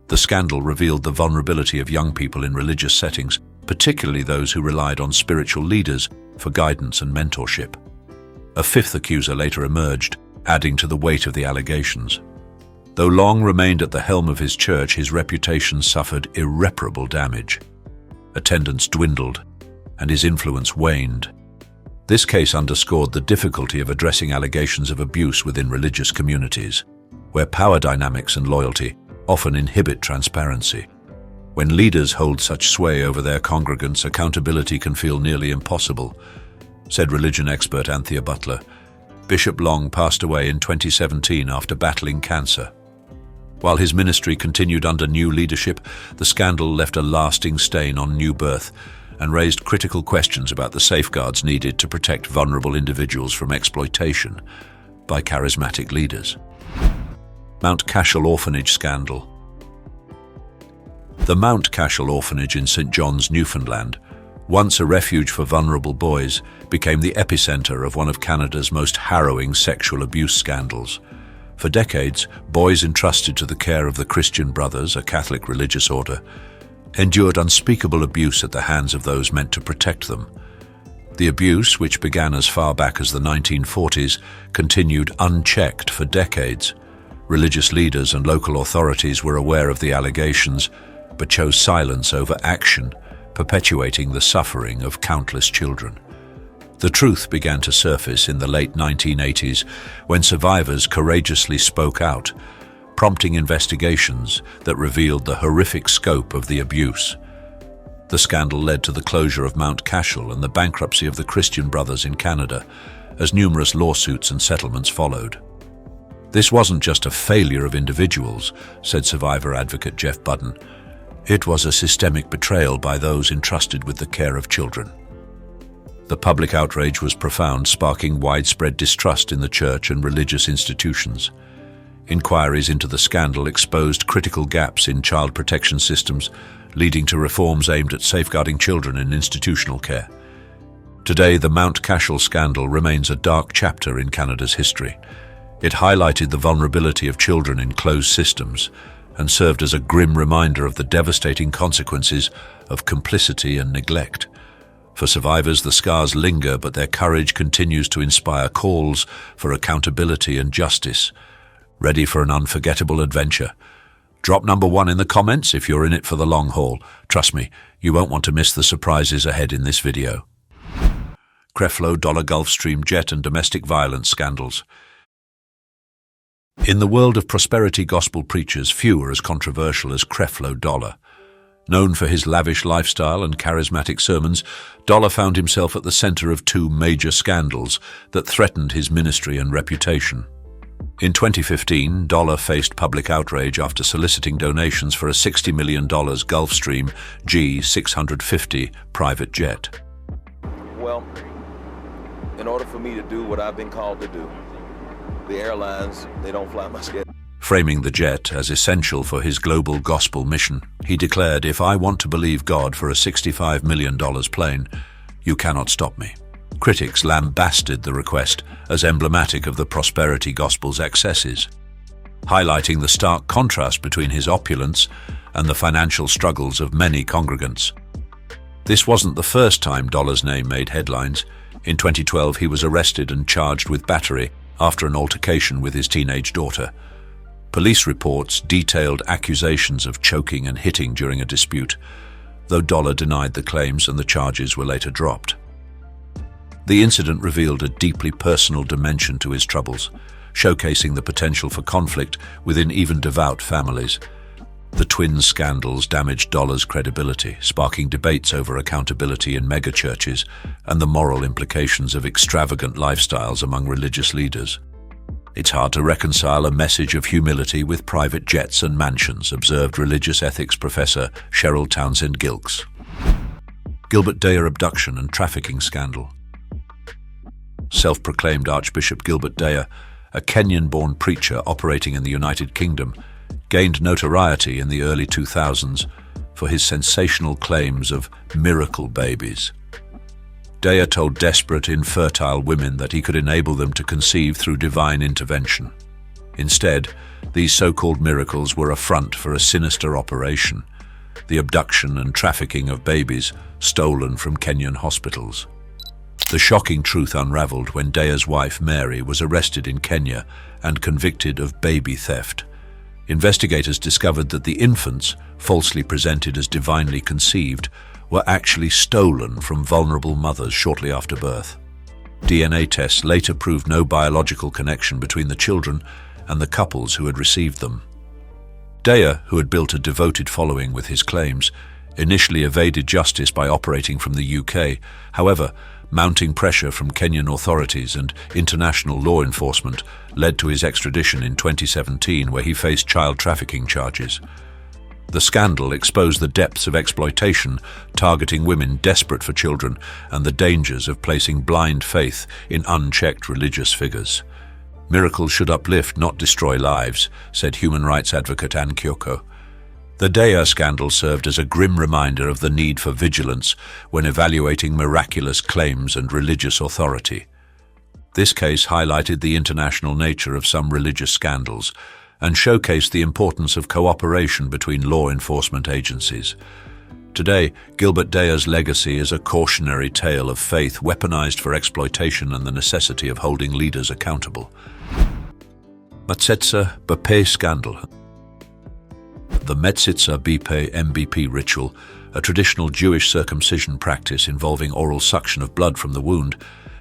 The scandal revealed the vulnerability of young people in religious settings, particularly those who relied on spiritual leaders for guidance and mentorship. A 5th accuser later emerged, adding to the weight of the allegations. Though Long remained at the helm of his church, his reputation suffered irreparable damage. Attendance dwindled, and his influence waned. This case underscored the difficulty of addressing allegations of abuse within religious communities, where power dynamics and loyalty often inhibit transparency. When leaders hold such sway over their congregants, accountability can feel nearly impossible, said religion expert Anthea Butler. Bishop Long passed away in 2017 after battling cancer. While his ministry continued under new leadership, the scandal left a lasting stain on New Birth and raised critical questions about the safeguards needed to protect vulnerable individuals from exploitation by charismatic leaders. Mount Cashel Orphanage scandal. The Mount Cashel Orphanage in St. John's, Newfoundland, once a refuge for vulnerable boys, became the epicenter of one of Canada's most harrowing sexual abuse scandals. For decades, boys entrusted to the care of the Christian Brothers, a Catholic religious order, endured unspeakable abuse at the hands of those meant to protect them. The abuse, which began as far back as the 1940s, continued unchecked for decades. Religious leaders and local authorities were aware of the allegations, but chose silence over action, perpetuating the suffering of countless children. The truth began to surface in the late 1980s when survivors courageously spoke out, prompting investigations that revealed the horrific scope of the abuse. The scandal led to the closure of Mount Cashel and the bankruptcy of the Christian Brothers in Canada, as numerous lawsuits and settlements followed. This wasn't just a failure of individuals, said survivor advocate Jeff Budden. It was a systemic betrayal by those entrusted with the care of children. The public outrage was profound, sparking widespread distrust in the church and religious institutions. Inquiries into the scandal exposed critical gaps in child protection systems, leading to reforms aimed at safeguarding children in institutional care. Today, the Mount Cashel scandal remains a dark chapter in Canada's history. It highlighted the vulnerability of children in closed systems and served as a grim reminder of the devastating consequences of complicity and neglect. For survivors, the scars linger, but their courage continues to inspire calls for accountability and justice. Ready for an unforgettable adventure? Drop number 1 in the comments if you're in it for the long haul. Trust me, you won't want to miss the surprises ahead in this video. Creflo dollar Gulfstream jet and domestic violence scandals. In the world of prosperity gospel preachers, few are as controversial as Creflo Dollar. Known for his lavish lifestyle and charismatic sermons, Dollar found himself at the center of 2 major scandals that threatened his ministry and reputation. In 2015, Dollar faced public outrage after soliciting donations for a $60 million Gulfstream G650 private jet. Well, in order for me to do what I've been called to do, the airlines, they don't fly my schedule. Framing the jet as essential for his global gospel mission, he declared, "If I want to believe God for a $65 million plane, you cannot stop me." Critics lambasted the request as emblematic of the prosperity gospel's excesses, highlighting the stark contrast between his opulence and the financial struggles of many congregants. This wasn't the first time Dollar's name made headlines. In 2012, he was arrested and charged with battery after an altercation with his teenage daughter. Police reports detailed accusations of choking and hitting during a dispute, though Dollar denied the claims and the charges were later dropped. The incident revealed a deeply personal dimension to his troubles, showcasing the potential for conflict within even devout families. The twin scandals damaged Dollar's credibility, sparking debates over accountability in megachurches and the moral implications of extravagant lifestyles among religious leaders. It's hard to reconcile a message of humility with private jets and mansions, observed religious ethics professor Cheryl Townsend Gilkes. Gilbert Deya abduction and trafficking scandal. Self-proclaimed Archbishop Gilbert Deya, a Kenyan-born preacher operating in the United Kingdom, gained notoriety in the early 2000s for his sensational claims of miracle babies. Deya told desperate, infertile women that he could enable them to conceive through divine intervention. Instead, these so-called miracles were a front for a sinister operation, the abduction and trafficking of babies stolen from Kenyan hospitals. The shocking truth unraveled when Deya's wife, Mary, was arrested in Kenya and convicted of baby theft. Investigators discovered that the infants, falsely presented as divinely conceived, were actually stolen from vulnerable mothers shortly after birth. DNA tests later proved no biological connection between the children and the couples who had received them. Deya, who had built a devoted following with his claims, initially evaded justice by operating from the UK. However, mounting pressure from Kenyan authorities and international law enforcement led to his extradition in 2017, where he faced child trafficking charges. The scandal exposed the depths of exploitation targeting women desperate for children and the dangers of placing blind faith in unchecked religious figures. Miracles should uplift, not destroy lives, said human rights advocate Ann Kyoko. The Deya scandal served as a grim reminder of the need for vigilance when evaluating miraculous claims and religious authority. This case highlighted the international nature of some religious scandals and showcased the importance of cooperation between law enforcement agencies. Today, Gilbert Deya's legacy is a cautionary tale of faith weaponized for exploitation and the necessity of holding leaders accountable. Mateta Bee Scandal. The Mateta Bee MVP ritual, a traditional Jewish circumcision practice involving oral suction of blood from the wound,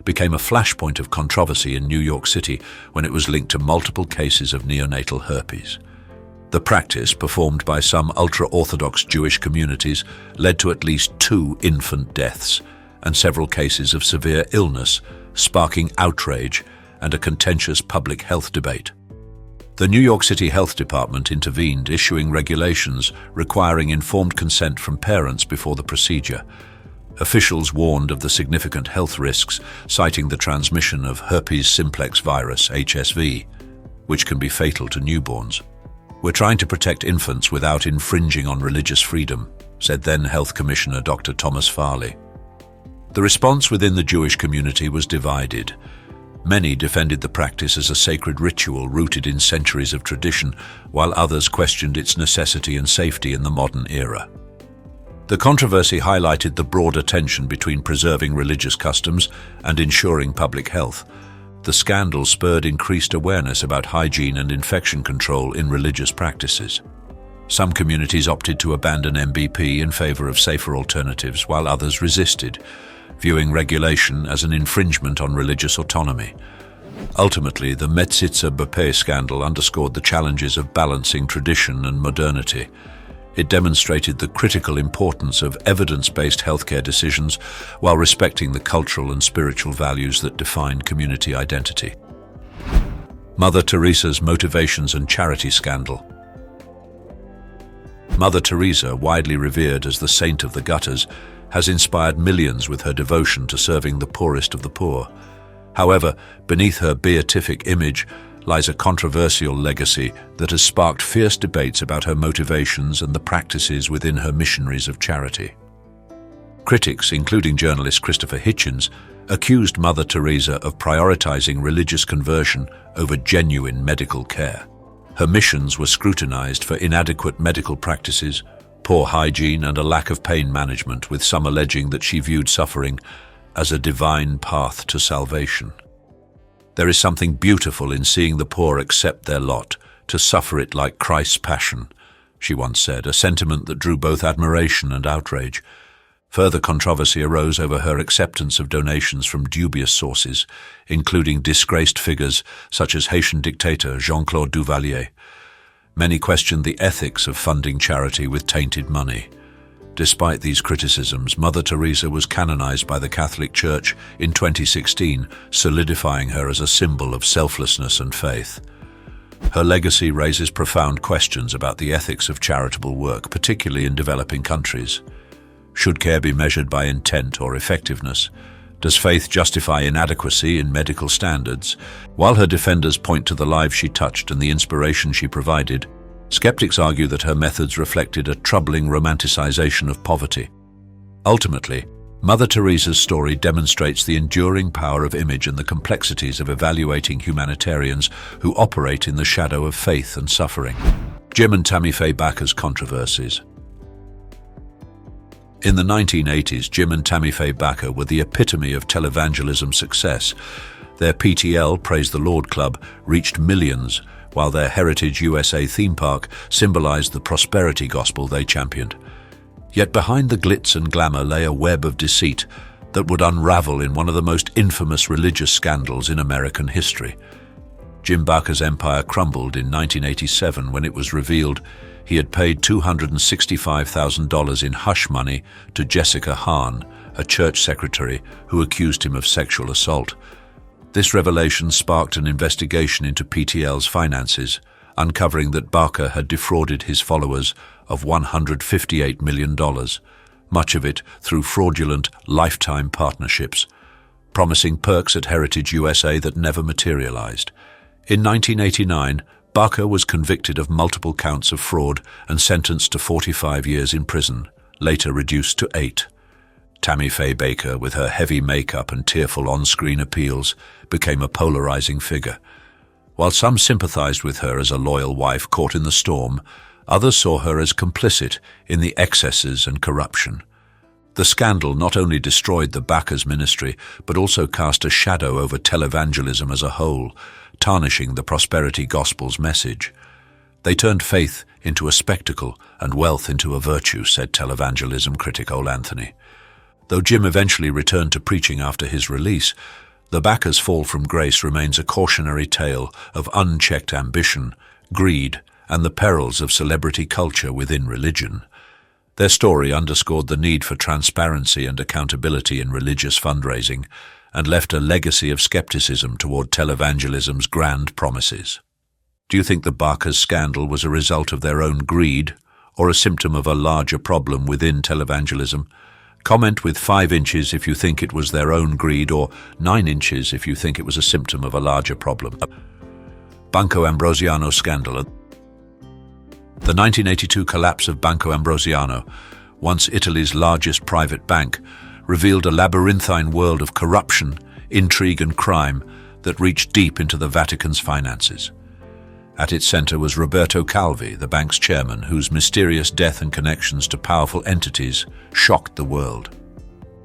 became a flashpoint of controversy in New York City when it was linked to multiple cases of neonatal herpes. The practice, performed by some ultra-Orthodox Jewish communities, led to at least 2 infant deaths and several cases of severe illness, sparking outrage and a contentious public health debate. The New York City Health Department intervened, issuing regulations requiring informed consent from parents before the procedure. Officials warned of the significant health risks, citing the transmission of herpes simplex virus, HSV, which can be fatal to newborns. "We're trying to protect infants without infringing on religious freedom," said then Health Commissioner Dr. Thomas Farley. The response within the Jewish community was divided. Many defended the practice as a sacred ritual rooted in centuries of tradition, while others questioned its necessity and safety in the modern era. The controversy highlighted the broader tension between preserving religious customs and ensuring public health. The scandal spurred increased awareness about hygiene and infection control in religious practices. Some communities opted to abandon MBP in favor of safer alternatives, while others resisted, viewing regulation as an infringement on religious autonomy. Ultimately, the Mateta Bee Scandal underscored the challenges of balancing tradition and modernity. It demonstrated the critical importance of evidence-based healthcare decisions while respecting the cultural and spiritual values that define community identity. Mother Teresa's motivations and charity scandal. Mother Teresa, widely revered as the saint of the gutters, has inspired millions with her devotion to serving the poorest of the poor. However, beneath her beatific image lies a controversial legacy that has sparked fierce debates about her motivations and the practices within her missionaries of charity. Critics, including journalist Christopher Hitchens, accused Mother Teresa of prioritizing religious conversion over genuine medical care. Her missions were scrutinized for inadequate medical practices, poor hygiene, and a lack of pain management, with some alleging that she viewed suffering as a divine path to salvation. "There is something beautiful in seeing the poor accept their lot, to suffer it like Christ's passion," she once said, a sentiment that drew both admiration and outrage. Further controversy arose over her acceptance of donations from dubious sources, including disgraced figures such as Haitian dictator Jean-Claude Duvalier. Many questioned the ethics of funding charity with tainted money. Despite these criticisms, Mother Teresa was canonized by the Catholic Church in 2016, solidifying her as a symbol of selflessness and faith. Her legacy raises profound questions about the ethics of charitable work, particularly in developing countries. Should care be measured by intent or effectiveness? Does faith justify inadequacy in medical standards? While her defenders point to the lives she touched and the inspiration she provided, skeptics argue that her methods reflected a troubling romanticization of poverty. Ultimately, Mother Teresa's story demonstrates the enduring power of image and the complexities of evaluating humanitarians who operate in the shadow of faith and suffering. Jim and Tammy Faye Backer's controversies. In the 1980s, Jim and Tammy Faye Backer were the epitome of televangelism success. Their PTL, Praise the Lord Club, reached millions, while their Heritage USA theme park symbolized the prosperity gospel they championed. Yet behind the glitz and glamour lay a web of deceit that would unravel in one of the most infamous religious scandals in American history. Jim Bakker's empire crumbled in 1987 when it was revealed he had paid $265,000 in hush money to Jessica Hahn, a church secretary who accused him of sexual assault. This revelation sparked an investigation into PTL's finances, uncovering that Bakker had defrauded his followers of $158 million, much of it through fraudulent lifetime partnerships, promising perks at Heritage USA that never materialized. In 1989, Bakker was convicted of multiple counts of fraud and sentenced to 45 years in prison, later reduced to 8. Tammy Faye Baker, with her heavy makeup and tearful on-screen appeals, became a polarizing figure. While some sympathized with her as a loyal wife caught in the storm, Others saw her as complicit in the excesses and corruption. The scandal not only destroyed the Bacchus ministry, but also cast a shadow over televangelism as a whole, tarnishing the prosperity gospel's message. They turned faith into a spectacle and wealth into a virtue, said televangelism critic Ole Anthony. Though Jim eventually returned to preaching after his release, the Bacchus fall from grace remains a cautionary tale of unchecked ambition, greed, and the perils of celebrity culture within religion. Their story underscored the need for transparency and accountability in religious fundraising and left a legacy of skepticism toward televangelism's grand promises. Do you think the Bacchus scandal was a result of their own greed or a symptom of a larger problem within televangelism? Comment with 5 inches if you think it was their own greed, or 9 inches if you think it was a symptom of a larger problem. Banco Ambrosiano scandal. The 1982 collapse of Banco Ambrosiano, once Italy's largest private bank, revealed a labyrinthine world of corruption, intrigue and crime that reached deep into the Vatican's finances. At its center was Roberto Calvi, the bank's chairman, whose mysterious death and connections to powerful entities shocked the world.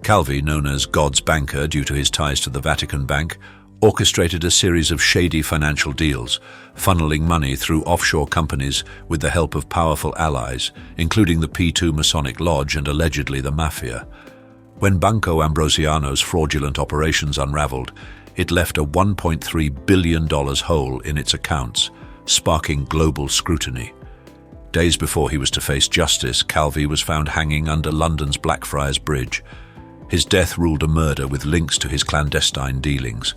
Calvi, known as God's banker due to his ties to the Vatican Bank, orchestrated a series of shady financial deals, funneling money through offshore companies with the help of powerful allies, including the P2 Masonic Lodge and allegedly the Mafia. When Banco Ambrosiano's fraudulent operations unraveled, it left a $1.3 billion hole in its accounts, sparking global scrutiny. Days before he was to face justice, Calvi was found hanging under London's Blackfriars Bridge. His death ruled a murder with links to his clandestine dealings.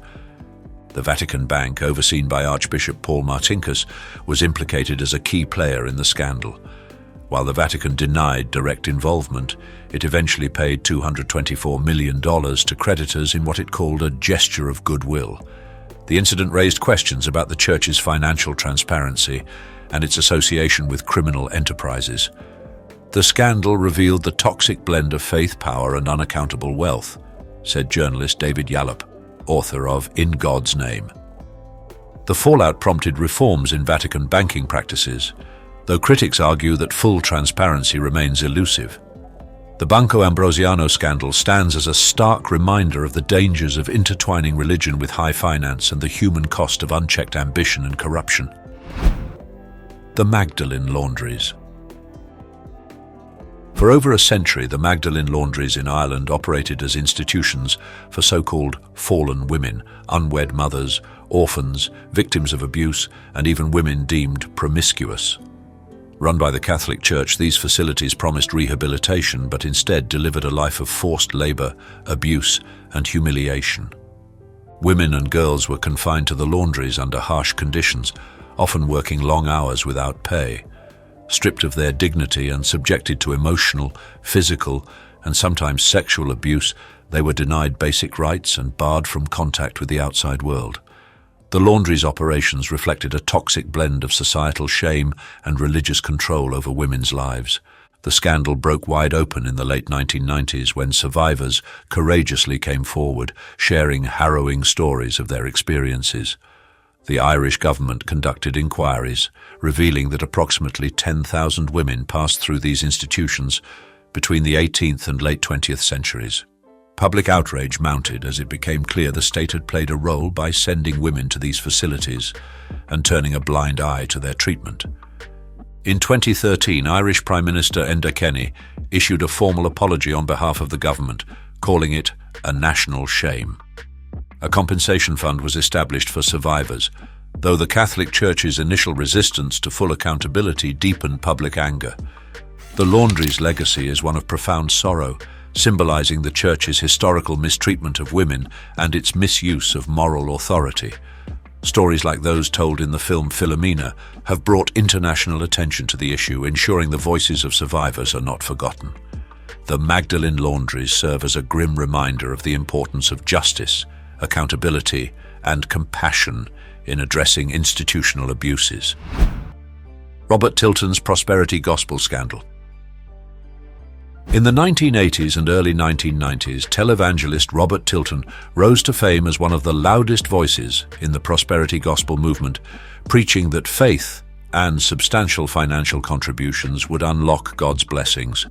The Vatican Bank, overseen by Archbishop Paul Martinkus, was implicated as a key player in the scandal. While the Vatican denied direct involvement, it eventually paid $224 million to creditors in what it called a gesture of goodwill. The incident raised questions about the church's financial transparency and its association with criminal enterprises. The scandal revealed the toxic blend of faith, power, and unaccountable wealth, said journalist David Yallop, author of In God's Name. The fallout prompted reforms in Vatican banking practices, though critics argue that full transparency remains elusive. The Banco Ambrosiano scandal stands as a stark reminder of the dangers of intertwining religion with high finance and the human cost of unchecked ambition and corruption. The Magdalene Laundries. For over a century, the Magdalene Laundries in Ireland operated as institutions for so-called fallen women, unwed mothers, orphans, victims of abuse, and even women deemed promiscuous. Run by the Catholic Church, these facilities promised rehabilitation, but instead delivered a life of forced labor, abuse, and humiliation. Women and girls were confined to the laundries under harsh conditions, often working long hours without pay. Stripped of their dignity and subjected to emotional, physical, and sometimes sexual abuse, they were denied basic rights and barred from contact with the outside world. The laundry's operations reflected a toxic blend of societal shame and religious control over women's lives. The scandal broke wide open in the late 1990s when survivors courageously came forward, sharing harrowing stories of their experiences. The Irish government conducted inquiries, revealing that approximately 10,000 women passed through these institutions between the 18th and late 20th centuries. Public outrage mounted as it became clear the state had played a role by sending women to these facilities and turning a blind eye to their treatment. In 2013, Irish Prime Minister Enda Kenny issued a formal apology on behalf of the government, calling it a national shame. A compensation fund was established for survivors, though the Catholic Church's initial resistance to full accountability deepened public anger. The laundry's legacy is one of profound sorrow, symbolizing the Church's historical mistreatment of women and its misuse of moral authority. Stories like those told in the film Philomena have brought international attention to the issue, ensuring the voices of survivors are not forgotten. The Magdalene Laundries serve as a grim reminder of the importance of justice, accountability, and compassion in addressing institutional abuses. Robert Tilton's prosperity gospel scandal. In the 1980s and early 1990s, televangelist Robert Tilton rose to fame as one of the loudest voices in the prosperity gospel movement, preaching that faith and substantial financial contributions would unlock God's blessings.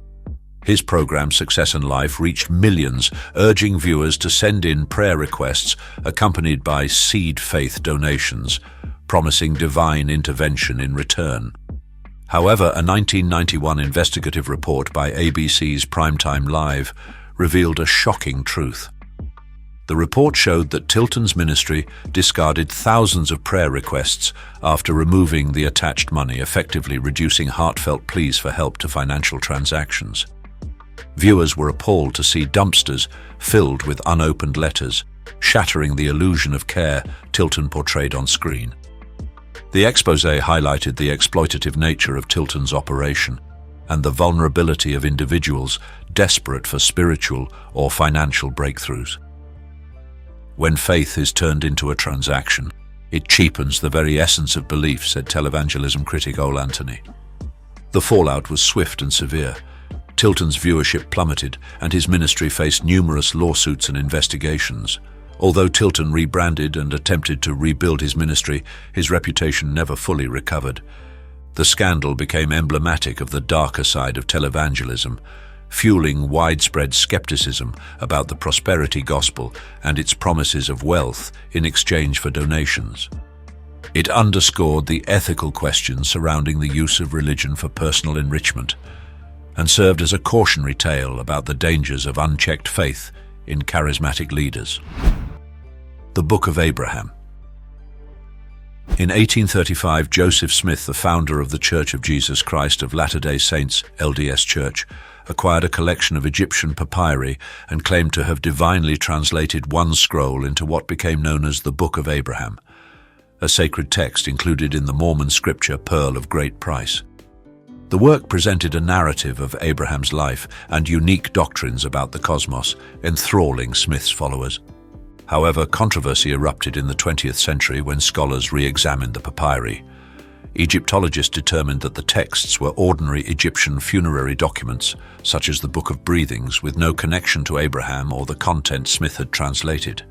His program Success and Life reached millions, urging viewers to send in prayer requests accompanied by seed faith donations, promising divine intervention in return. However, a 1991 investigative report by ABC's Primetime Live revealed a shocking truth. The report showed that Tilton's ministry discarded thousands of prayer requests after removing the attached money, effectively reducing heartfelt pleas for help to financial transactions. Viewers were appalled to see dumpsters filled with unopened letters, shattering the illusion of care Tilton portrayed on screen. The exposé highlighted the exploitative nature of Tilton's operation and the vulnerability of individuals desperate for spiritual or financial breakthroughs. When faith is turned into a transaction, it cheapens the very essence of belief, said televangelism critic Ole Anthony. The fallout was swift and severe. Tilton's viewership plummeted, and his ministry faced numerous lawsuits and investigations. Although Tilton rebranded and attempted to rebuild his ministry, his reputation never fully recovered. The scandal became emblematic of the darker side of televangelism, fueling widespread skepticism about the prosperity gospel and its promises of wealth in exchange for donations. It underscored the ethical questions surrounding the use of religion for personal enrichment, and served as a cautionary tale about the dangers of unchecked faith in charismatic leaders. The Book of Abraham. In 1835, Joseph Smith, the founder of the Church of Jesus Christ of Latter-day Saints, LDS Church, acquired a collection of Egyptian papyri and claimed to have divinely translated one scroll into what became known as the Book of Abraham, a sacred text included in the Mormon scripture Pearl of Great Price. The work presented a narrative of Abraham's life and unique doctrines about the cosmos, enthralling Smith's followers. However, controversy erupted in the 20th century when scholars re-examined the papyri. Egyptologists determined that the texts were ordinary Egyptian funerary documents, such as the Book of Breathings, with no connection to Abraham or the content Smith had translated.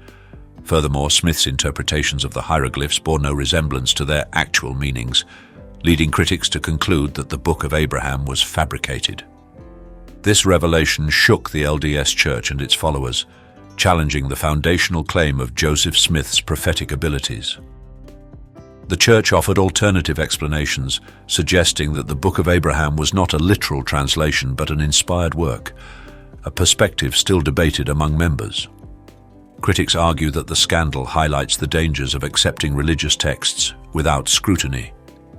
Furthermore, Smith's interpretations of the hieroglyphs bore no resemblance to their actual meanings, leading critics to conclude that the Book of Abraham was fabricated. This revelation shook the LDS Church and its followers, challenging the foundational claim of Joseph Smith's prophetic abilities. The Church offered alternative explanations, suggesting that the Book of Abraham was not a literal translation but an inspired work, a perspective still debated among members. Critics argue that the scandal highlights the dangers of accepting religious texts without scrutiny.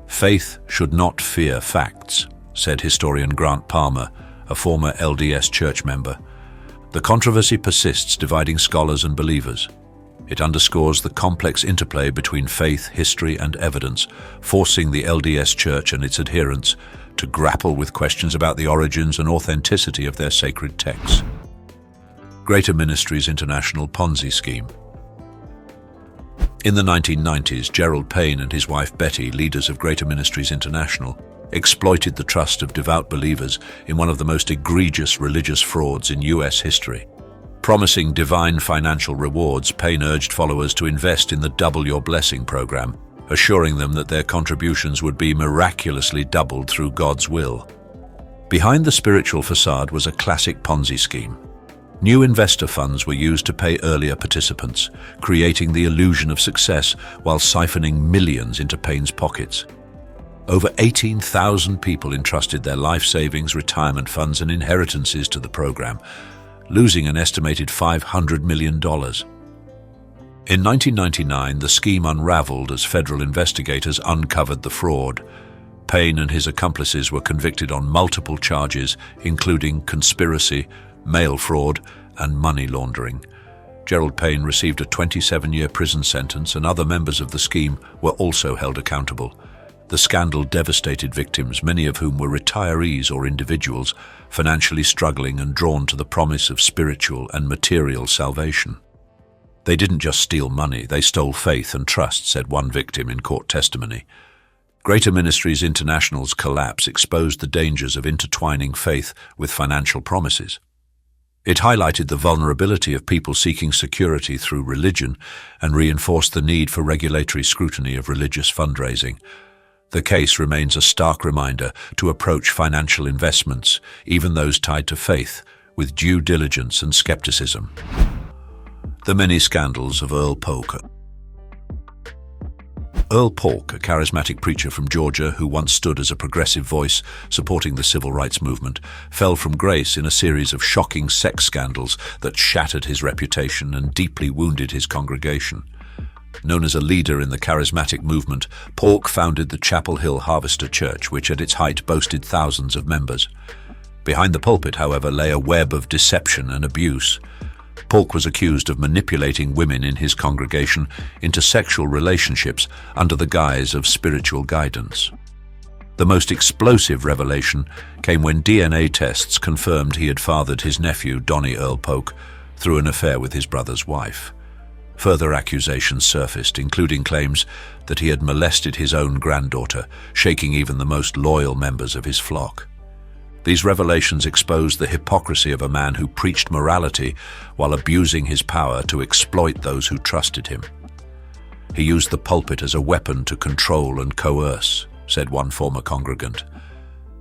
Faith should not fear facts, said historian Grant Palmer, a former LDS Church member. The controversy persists, dividing scholars and believers. It underscores the complex interplay between faith, history, and evidence, forcing the LDS Church and its adherents to grapple with questions about the origins and authenticity of their sacred texts. Greater Ministries International Ponzi Scheme. In the 1990s, Gerald Payne and his wife Betty, leaders of Greater Ministries International, exploited the trust of devout believers in one of the most egregious religious frauds in U.S. history. Promising divine financial rewards, Payne urged followers to invest in the Double Your Blessing program, assuring them that their contributions would be miraculously doubled through God's will. Behind the spiritual facade was a classic Ponzi scheme. New investor funds were used to pay earlier participants, creating the illusion of success while siphoning millions into Payne's pockets. Over 18,000 people entrusted their life savings, retirement funds, and inheritances to the program, losing an estimated $500 million. In 1999, the scheme unraveled as federal investigators uncovered the fraud. Payne and his accomplices were convicted on multiple charges, including conspiracy, mail fraud, and money laundering. Gerald Payne received a 27-year prison sentence, and other members of the scheme were also held accountable. The scandal devastated victims, many of whom were retirees or individuals financially struggling and drawn to the promise of spiritual and material salvation. They didn't just steal money, they stole faith and trust, said one victim in court testimony. Greater Ministries International's collapse exposed the dangers of intertwining faith with financial promises. It highlighted the vulnerability of people seeking security through religion and reinforced the need for regulatory scrutiny of religious fundraising. The case remains a stark reminder to approach financial investments, even those tied to faith, with due diligence and skepticism. The many scandals of Earl Po. Earl Po, a charismatic preacher from Georgia who once stood as a progressive voice supporting the civil rights movement, fell from grace in a series of shocking sex scandals that shattered his reputation and deeply wounded his congregation. Known as a leader in the charismatic movement, Polk founded the Chapel Hill Harvester Church, which at its height boasted thousands of members. Behind the pulpit, however, lay a web of deception and abuse. Polk was accused of manipulating women in his congregation into sexual relationships under the guise of spiritual guidance. The most explosive revelation came when DNA tests confirmed he had fathered his nephew, Donnie Earl Polk, through an affair with his brother's wife. Further accusations surfaced, including claims that he had molested his own granddaughter, shaking even the most loyal members of his flock. These revelations exposed the hypocrisy of a man who preached morality while abusing his power to exploit those who trusted him. He used the pulpit as a weapon to control and coerce, said one former congregant.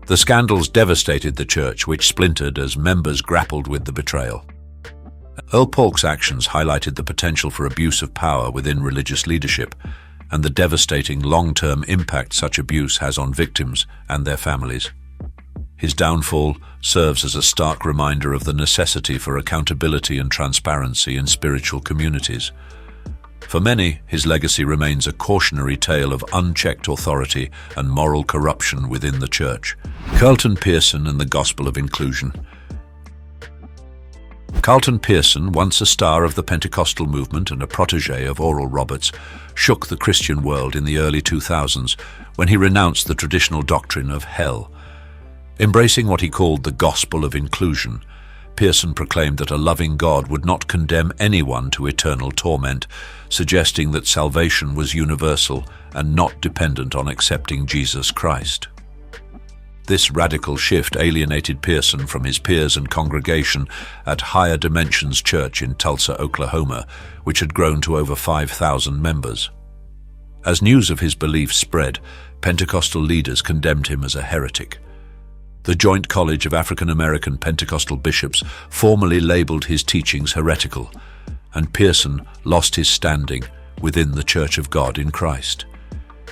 The scandals devastated the church, which splintered as members grappled with the betrayal. Earl Polk's actions highlighted the potential for abuse of power within religious leadership and the devastating long-term impact such abuse has on victims and their families. His downfall serves as a stark reminder of the necessity for accountability and transparency in spiritual communities. For many, his legacy remains a cautionary tale of unchecked authority and moral corruption within the church. Carlton Pearson and the Gospel of Inclusion. Carlton Pearson, once a star of the Pentecostal movement and a protege of Oral Roberts, shook the Christian world in the early 2000s when he renounced the traditional doctrine of hell. Embracing what he called the Gospel of Inclusion, Pearson proclaimed that a loving God would not condemn anyone to eternal torment, suggesting that salvation was universal and not dependent on accepting Jesus Christ. This radical shift alienated Pearson from his peers and congregation at Higher Dimensions Church in Tulsa, Oklahoma, which had grown to over 5,000 members. As news of his beliefs spread, Pentecostal leaders condemned him as a heretic. The Joint College of African American Pentecostal Bishops formally labeled his teachings heretical, and Pearson lost his standing within the Church of God in Christ.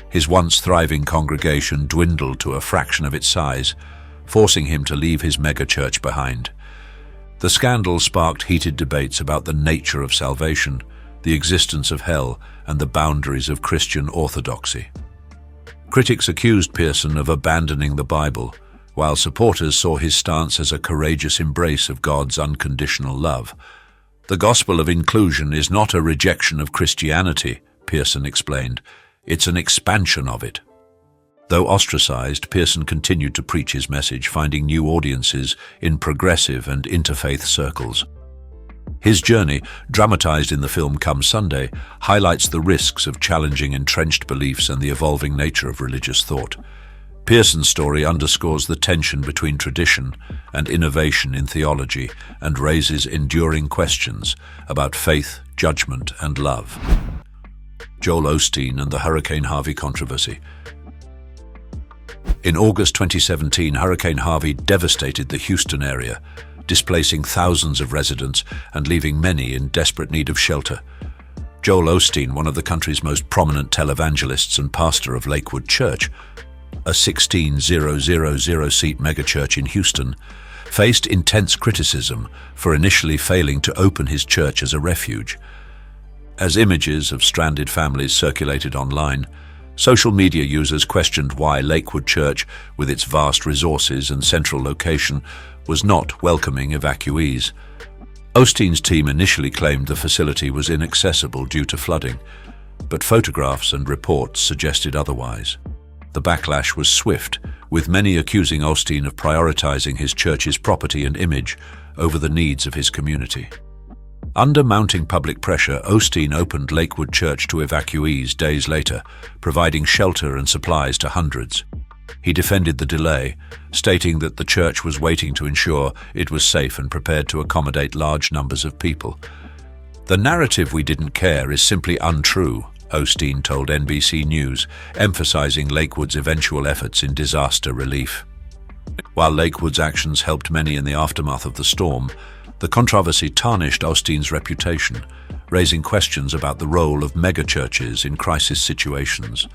His once thriving congregation dwindled to a fraction of its size, forcing him to leave his megachurch behind. The scandal sparked heated debates about the nature of salvation, the existence of hell, and the boundaries of Christian orthodoxy. Critics accused Pearson of abandoning the Bible, while supporters saw his stance as a courageous embrace of God's unconditional love. The Gospel of Inclusion is not a rejection of Christianity, Pearson explained. It's an expansion of it. Though ostracized, Pearson continued to preach his message, finding new audiences in progressive and interfaith circles. His journey, dramatized in the film Come Sunday, highlights the risks of challenging entrenched beliefs and the evolving nature of religious thought. Pearson's story underscores the tension between tradition and innovation in theology and raises enduring questions about faith, judgment, and love. Joel Osteen and the Hurricane Harvey controversy. In August 2017, Hurricane Harvey devastated the Houston area, displacing thousands of residents and leaving many in desperate need of shelter. Joel Osteen, one of the country's most prominent televangelists and pastor of Lakewood Church, a 16,000-seat megachurch in Houston, faced intense criticism for initially failing to open his church as a refuge. As images of stranded families circulated online, social media users questioned why Lakewood Church, with its vast resources and central location, was not welcoming evacuees. Osteen's team initially claimed the facility was inaccessible due to flooding, but photographs and reports suggested otherwise. The backlash was swift, with many accusing Osteen of prioritizing his church's property and image over the needs of his community. Under mounting public pressure, Osteen opened Lakewood Church to evacuees days later, providing shelter and supplies to hundreds. He defended the delay, stating that the church was waiting to ensure it was safe and prepared to accommodate large numbers of people. "The narrative we didn't care is simply untrue," Osteen told NBC News, emphasizing Lakewood's eventual efforts in disaster relief. While Lakewood's actions helped many in the aftermath of the storm, the controversy tarnished Osteen's reputation, raising questions about the role of megachurches in crisis situations.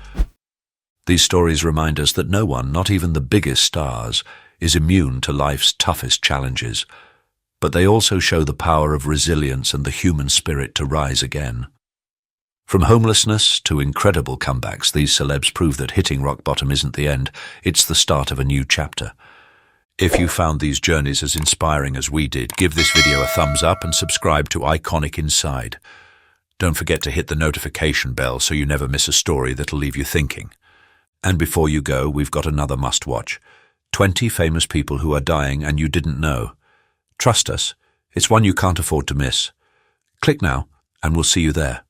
These stories remind us that no one, not even the biggest stars, is immune to life's toughest challenges, but they also show the power of resilience and the human spirit to rise again. From homelessness to incredible comebacks, these celebs prove that hitting rock bottom isn't the end, it's the start of a new chapter. If you found these journeys as inspiring as we did, give this video a thumbs up and subscribe to Iconic Inside. Don't forget to hit the notification bell so you never miss a story that'll leave you thinking. And before you go, we've got another must-watch. 20 famous people who are dying and you didn't know. Trust us, it's one you can't afford to miss. Click now, and we'll see you there.